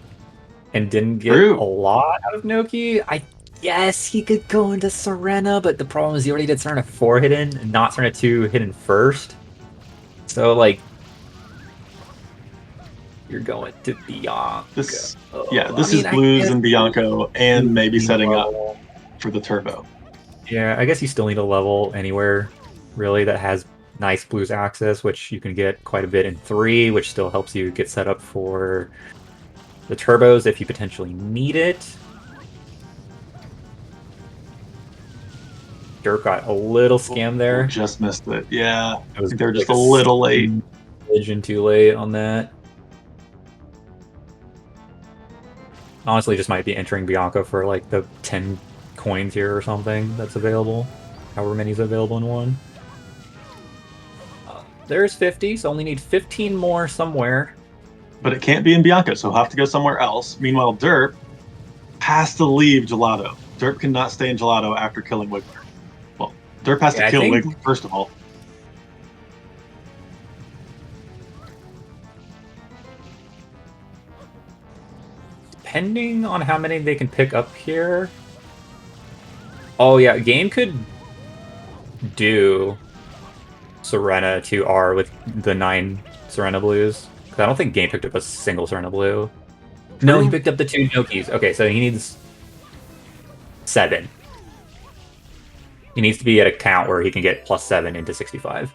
S1: and didn't get a
S2: True.
S1: lot out of Noki. I guess he could go into Serena, but the problem is he already did Serena 4 hidden and not Serena 2 hidden first. So like you're going to Bianca.
S2: This is
S1: I
S2: blues
S1: guess
S2: and Bianco and
S1: you
S2: maybe
S1: need a
S2: setting up
S1: level.
S2: for the turbo.
S1: Yeah, I guess you still need a level anywhere really that has nice blues access, which you can get quite a bit in 3, which still helps you get set up for the turbos if you potentially need it. Derp got a little scam
S2: Oh,
S1: there.
S2: just missed it. Yeah, I
S1: It was
S2: think they're just
S1: like
S2: a
S1: a
S2: little late.
S1: smidgen too late on that. Honestly, just might be entering Bianca for like the 10 coins here or something that's available. However many's available in one. There's 50, so only need 15 more somewhere.
S2: But it can't be in Bianca, so he'll have to go somewhere else. Meanwhile, Derp has to leave Gelato. Derp cannot stay in Gelato after killing Wiggler. Well, Derp has to
S1: Yeah, I
S2: kill
S1: think
S2: Wiggler, first of all.
S1: depending on how many they can pick up here. Oh yeah, game could do Serena 2R with the 9 Serena Blues. I don't think game picked up a single Serena Blue. No, he
S2: True.
S1: picked up the 2 Nokis. Okay, so he needs 7. He needs to be at a count where he can get +7 into 65.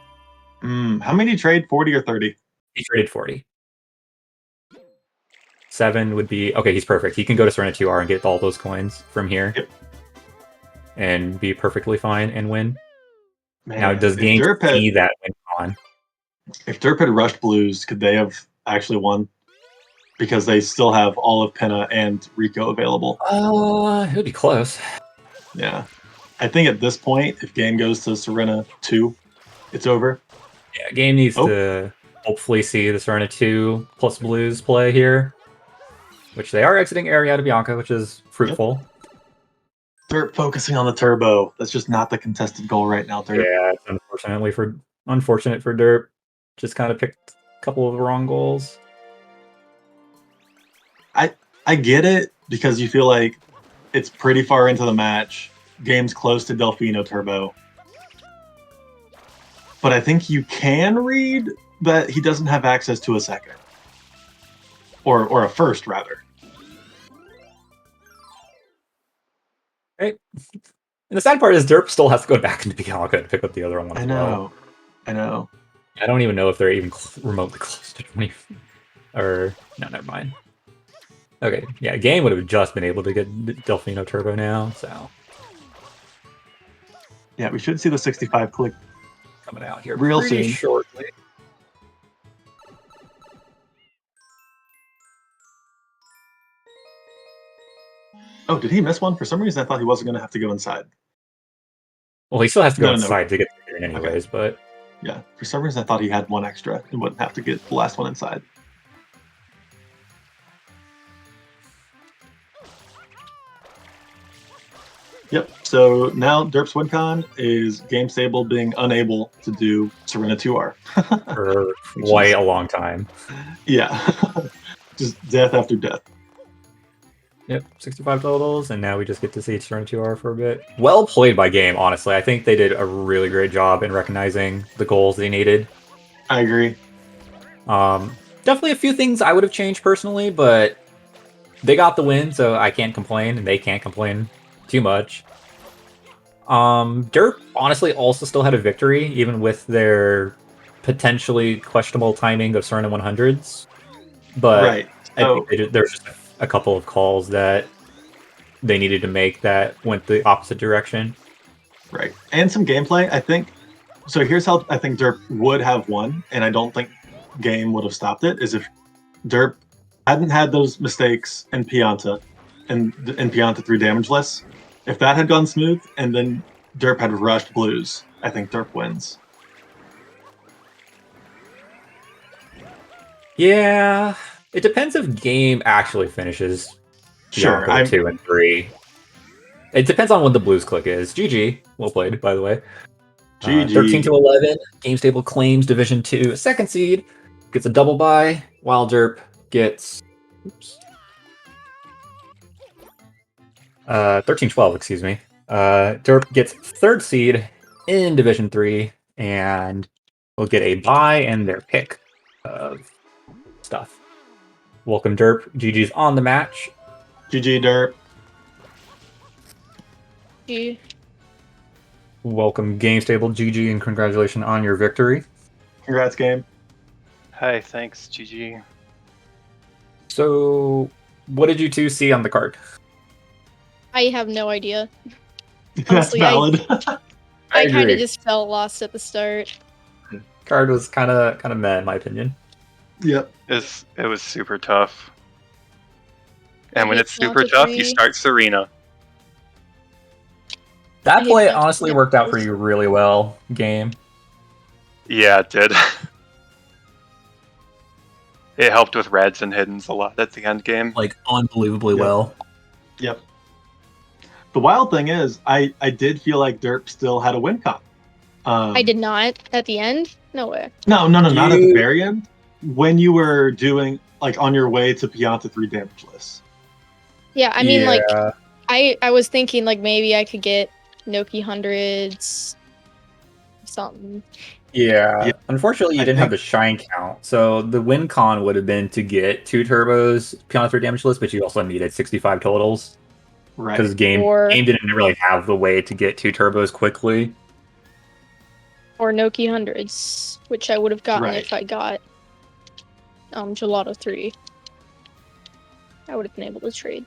S2: How many trade? 40 or 30?
S1: He traded 40. 7 would be... Okay, he's perfect. He can go to Serena 2R and get all those coins from here.
S2: Yep.
S1: And be perfectly fine and win. Now,
S2: Man,
S1: does game see that win on?
S2: if Derp had rushed Blues, could they have actually won? Because they still have all of Penna and Rico available.
S1: It would be close.
S2: Yeah. I think at this point, if game goes to Serena 2, it's over.
S1: Yeah, game needs to hopefully see the Serena 2 plus Blues play here. Which they are exiting area to Bianca, which is fruitful.
S2: Yep. Derp focusing on the turbo. That's just not the contested goal right now, Derp.
S1: Yeah, it's unfortunate for Derp. Just kind of picked a couple of the wrong goals.
S2: I get it because you feel like it's pretty far into the match. Game's close to Delfino Turbo. But I think you can read that he doesn't have access to a second. Or a first, rather.
S1: Right? And the sad part is Derp still has to go back into Bianca to pick up the other one as well.
S2: I know.
S1: I don't even know if they're even remotely close to 20. Or, no, never mind. Okay, yeah, game would have just been able to get Delfino Turbo now, so.
S2: Yeah, we should see the 65 click
S1: coming out here
S2: real
S1: pretty
S2: soon.
S1: Shortly.
S2: Oh, did he miss one? For some reason, I thought he wasn't going to have to go inside.
S1: Well, he still has to go inside to get there anyways, but...
S2: Yeah, for some reason, I thought he had one extra and wouldn't have to get the last one inside. Yep, so now Derp's WinCon is gamestabled being unable to do Serena 2R.
S1: For quite a long time.
S2: Yeah, just death after death.
S1: Yep, 65 totals, and now we just get to see Serena 2R for a bit. Well played by game, honestly. I think they did a really great job in recognizing the goals they needed.
S2: I agree.
S1: Definitely a few things I would have changed personally, but they got the win, so I can't complain, and they can't complain too much. Derp honestly also still had a victory, even with their potentially questionable timing of Serena 100s. But
S2: right. So,
S1: I think there's just a couple of calls that they needed to make that went the opposite direction.
S2: Right. And some gameplay, I think. So here's how I think Derp would have won, and I don't think game would have stopped it, is if Derp hadn't had those mistakes in Pianta, and Pianta threw damageless. If that had gone smooth, and then Derp had rushed Blues, I think Derp wins.
S1: Yeah, it depends if game actually finishes
S2: Sure,
S1: Bianco 2 and 3. It depends on what the Blues click is. GG, well played, by the way. 13
S2: GG.
S1: to 11, Game Stable claims Division 2 second seed, gets a double bye, while Derp gets 13-12, excuse me. Derp gets third seed in Division 3, and will get a bye and their pick of stuff. Welcome, Derp. GG's on the match.
S2: GG, Derp.
S3: G.
S1: Welcome, Game Stable. GG, and congratulations on your victory.
S2: Congrats, game.
S4: Hi, thanks, GG.
S1: So, what did you two see on the card?
S3: I have no idea.
S2: That's
S3: Honestly,
S2: valid.
S3: I kind
S1: agree.
S3: of just felt lost at the start.
S1: Card was kind of meh, in my opinion.
S2: Yep.
S4: It was super tough. And when
S3: hate
S4: it's super
S3: Bianca
S4: tough,
S3: 3.
S4: you start Serena.
S1: That
S3: I hate
S1: play
S3: Bianca
S1: honestly
S3: 3.
S1: worked out for you really well, game.
S4: Yeah, it did. It helped with reds and hiddens a lot at the end game.
S1: Like, unbelievably
S2: Yep.
S1: well.
S2: Yep. The wild thing is, I did feel like Derp still had a win con.
S3: I did not at the end. No way.
S2: No, not at the
S1: You-
S2: very end. When you were doing, like, on your way to Pianta 3 damageless.
S3: Yeah, I mean, like,
S1: Yeah.
S3: I was thinking, like, maybe I could get Noki hundreds, something.
S1: Yeah.
S2: Yeah.
S1: Unfortunately, you
S2: I
S1: didn't have
S2: think-
S1: the shine count. So the win con would have been to get 2 turbos, Piano 3 damageless, but you also needed 65 totals.
S2: Right.
S1: Because game didn't really have the way to get 2 turbos quickly.
S3: Or Noki hundreds, which I would have gotten
S2: Right.
S3: if I got Gelato 3. I would have been able to trade.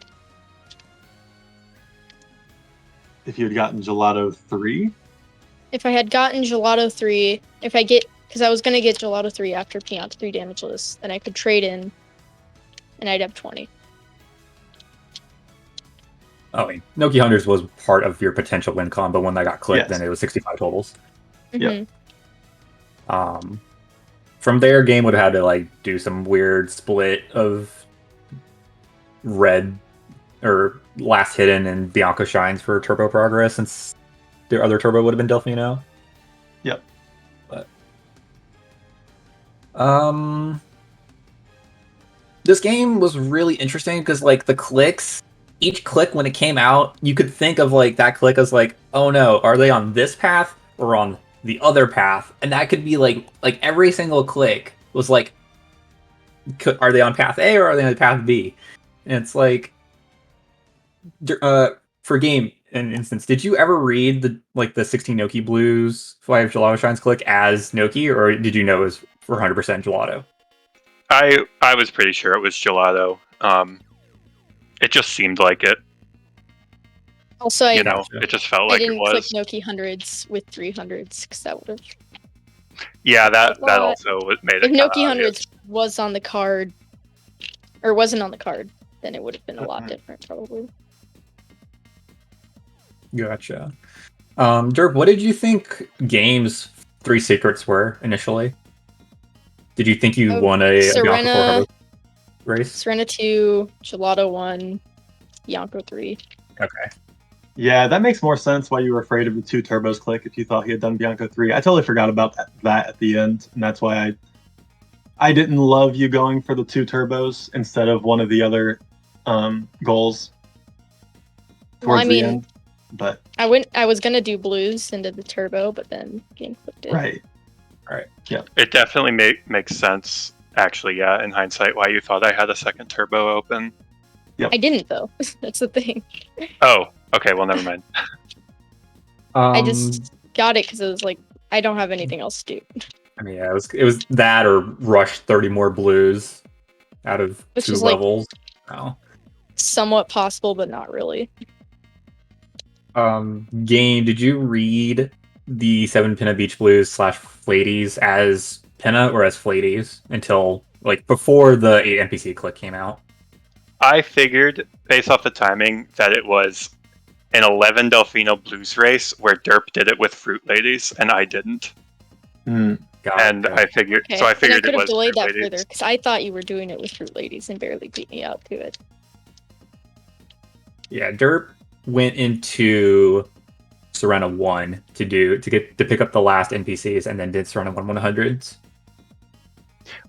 S2: If you had gotten Gelato 3.
S3: If I had gotten Gelato 3, because I was going to get Gelato 3 after Pianta 3 damageless, then I could trade in, and I'd have 20.
S1: I mean, Noki Hunters was part of your potential win con, but when that got clipped,
S2: Yes.
S1: then it was 65 totals.
S2: Yep.
S1: From there, game would have had to like do some weird split of red or last hidden and Bianco shines for turbo progress, since their other turbo would have been Delfino.
S2: Yep.
S1: But this game was really interesting because like the clicks, each click when it came out, you could think of like that click as like, oh no, are they on this path or on the other path? And that could be like every single click was like, are they on path A or are they on path B? And it's like, for game an instance, did you ever read the 16 Noki Blues 5 Gelato Shines click as Noki, or did you know it was for 100% Gelato?
S4: I was pretty sure it was Gelato. It just seemed like it.
S3: Also,
S4: You know, it just felt
S3: I
S4: like it
S3: didn't click
S4: was.
S3: Noki hundreds with 300s because that would have.
S4: Yeah, that
S3: But
S4: also made it.
S3: If
S4: kinda
S3: Noki
S4: obvious.
S3: hundreds was on the card, or wasn't on the card, then it would have been a lot different, probably.
S1: Gotcha. Derp, what did you think Game's 3 secrets were initially? Did you think you won a Bianco 4
S3: Serena,
S1: Harbor race?
S3: Serena 2, Gelato 1, Bianco 3.
S1: Okay.
S2: Yeah, that makes more sense why you were afraid of the 2 turbos click if you thought he had done Bianco 3. I totally forgot about that at the end, and that's why I didn't love you going for the 2 turbos instead of one of the other goals towards
S3: Well, I
S2: the
S3: mean,
S2: end. But
S3: I was gonna do blues into the turbo, but then game clicked it.
S2: right.
S4: It definitely makes sense, actually, yeah, in hindsight, why you thought I had a second turbo open.
S3: I didn't though. That's the thing.
S4: Oh, okay, well, never mind.
S3: I just got it because it was like I don't have anything else to do.
S1: I mean, yeah, it was that or rush 30 more blues out of
S3: Which
S1: 2
S3: is, like,
S1: levels. Oh.
S3: Somewhat possible, but not really.
S1: Game, did you read the 7 Pinna Beach Blues / Flaties as Pinna or as Flaties until like before the 8 NPC click came out?
S4: I figured, based off the timing, that it was an 11 Delfino Blues race where Derp did it with Fruit Ladies, and I didn't. And I figured,
S3: Okay.
S4: so I figured
S3: I could
S4: it
S3: have
S4: was
S3: delayed
S4: Fruit
S3: that
S4: Ladies.
S3: further because I thought you were doing it with Fruit Ladies and barely beat me out to it.
S1: Yeah, Derp went into Serena 1 to pick up the last NPCs and then did Serena 1 100s.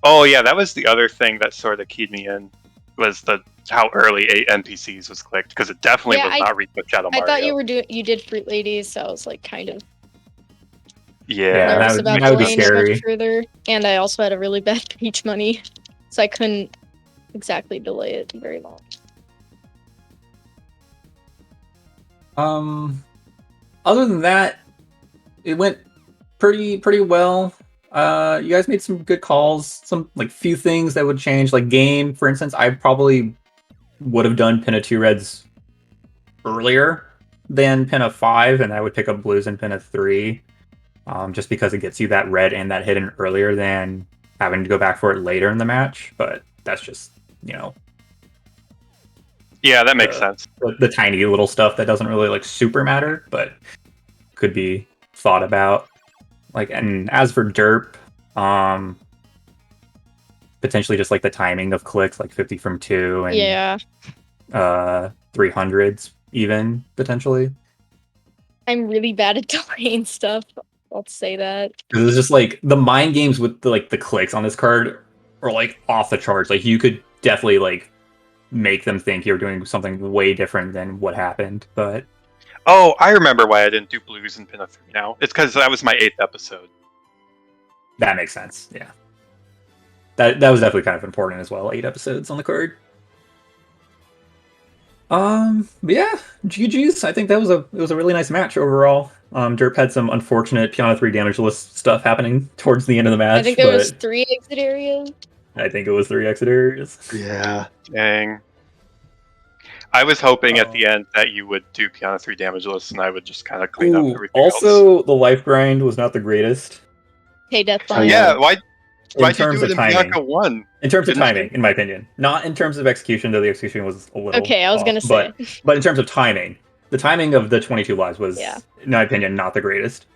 S4: Oh yeah, that was the other thing that sort of keyed me in, was how early 8 NPCs was clicked, because it definitely was not Rico Shadow Mario.
S3: I thought you did Fruit Ladies, so I was like kind of
S1: Yeah,
S3: nervous
S1: that
S3: about
S1: would be
S3: delaying it
S1: scary.
S3: much further. And I also had a really bad Peach money, so I couldn't exactly delay it very long.
S1: Other than that, it went pretty well. You guys made some good calls. Some like few things that would change, like game, for instance. I probably would have done Pinna 2 Reds earlier than Pinna 5, and I would pick up blues in Pinna 3. Just because it gets you that red and that hidden earlier than having to go back for it later in the match. But that's just,
S4: yeah, that makes sense.
S1: The tiny little stuff that doesn't really like super matter, but could be thought about. Like, and as for Derp, potentially just like the timing of clicks, like 50 from 2 and 300s even potentially.
S3: I'm really bad at delaying stuff. I'll say that.
S1: Because it's just like the mind games with the clicks on this card are like off the charts. Like you could definitely like make them think you're doing something way different than what happened. But
S4: oh, I remember why I didn't do blues in Pinna 3 now. It's because that was my 8th episode.
S1: That makes sense. Yeah, that was definitely kind of important as well. 8 episodes on the card. But yeah, GG's. I think it was a really nice match overall. Derp had some unfortunate Piano 3 damage list stuff happening towards the end of the match.
S3: I think there was 3 exit areas.
S1: I think it was 3 exit areas.
S2: Yeah.
S4: Dang. I was hoping at the end that you would do Piano 3 damage list and I would just kind of clean up everything
S1: also,
S4: else.
S1: the life grind was not the greatest.
S3: Hey, Deathline.
S4: Yeah, why'd you do it in
S1: timing.
S4: Bianca 1?
S1: In terms of timing, in my opinion. Not in terms of execution, though the execution was a little
S3: Okay, I was
S1: off,
S3: gonna say.
S1: But in terms of timing, the timing of the 22 lives was, in my opinion, not the greatest.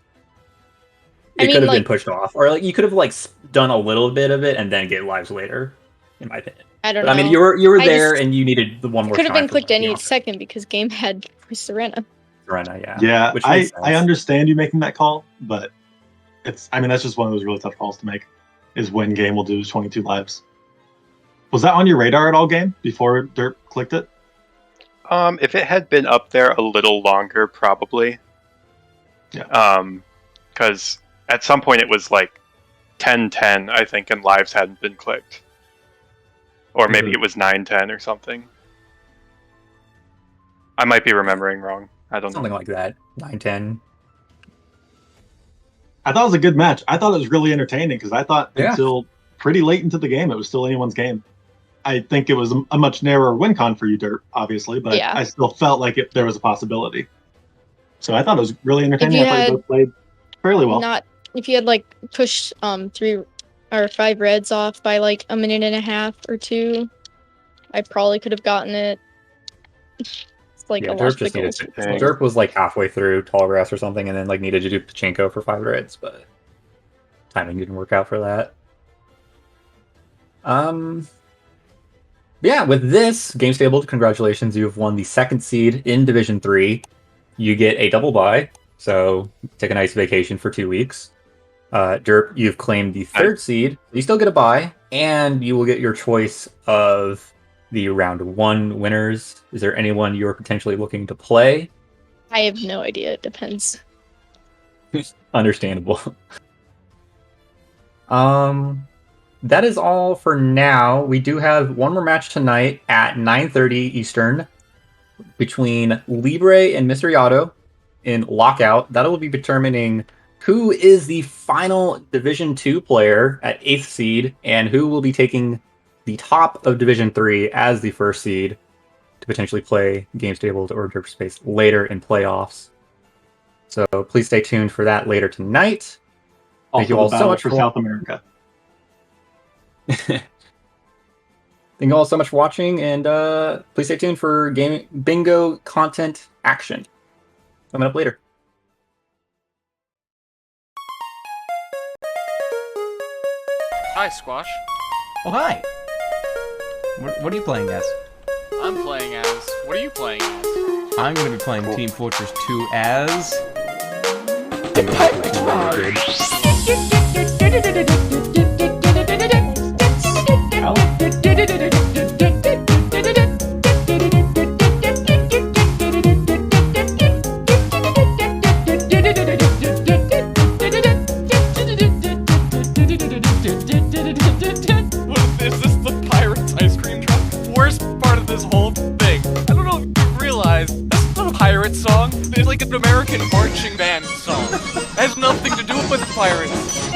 S1: It could have been pushed off. Or like you could have like done a little bit of it and then get lives later, in my opinion.
S3: I don't know.
S1: I mean, you were there and you needed the one more.
S3: Could have been clicked any second because game had Serena.
S1: Serena, yeah.
S2: Yeah, I understand you making that call, but that's just one of those really tough calls to make. Is when game will do 22 lives. Was that on your radar at all, game, before Derp clicked it?
S4: If it had been up there a little longer, probably.
S2: Yeah.
S4: Because at some point it was like 10-10, I think, and lives hadn't been clicked. Or maybe it was 9-10 or something. I might be remembering wrong. I don't know.
S1: Something like that. 9-10.
S2: I thought it was a good match. I thought it was really entertaining because I thought until pretty late into the game it was still anyone's game. I think it was a much narrower win con for you, Derp, obviously, but I still felt like there was a possibility. So I thought it was really entertaining. I thought you both played fairly well.
S3: If you had like pushed 3 or 5 reds off by like a minute and a half or 2, I probably could have gotten it. Like
S1: Derp just needed to. Derp was like halfway through Tall Grass or something, and then like needed to do Pachinko for 5 reds, but timing didn't work out for that. Yeah, with this gamestabled, congratulations, you've won the 2nd seed in Division 3. You get a double bye, so take a nice vacation for 2 weeks. Derp, you've claimed the 3rd seed. You still get a bye, and you will get your choice of the round 1 winners. Is there anyone you're potentially looking to play?
S3: I have no idea. It depends.
S1: Understandable. That is all for now. We do have one more match tonight at 9:30 Eastern between Libre and Mystery Auto in Lockout. That will be determining who is the final Division 2 player at 8th seed and who will be taking the top of Division 3 as the 1st seed to potentially play gamestabled or Derpspace later in playoffs. So please stay tuned for that later tonight.
S2: Thank you all so much for South America.
S1: Thank you all so much for watching, and please stay tuned for game bingo content action coming up later.
S5: Hi, Squash.
S6: Oh, hi. What are you playing as?
S5: I'm playing as... What are you playing as?
S6: I'm going to be playing Team Fortress 2 as...
S1: The Pirate Tribe.
S5: Is this the Pirate's ice cream truck? Worst part of this whole thing. I don't know if you realize, this is not a pirate song. It's like an American marching band song. It has nothing to do with pirates.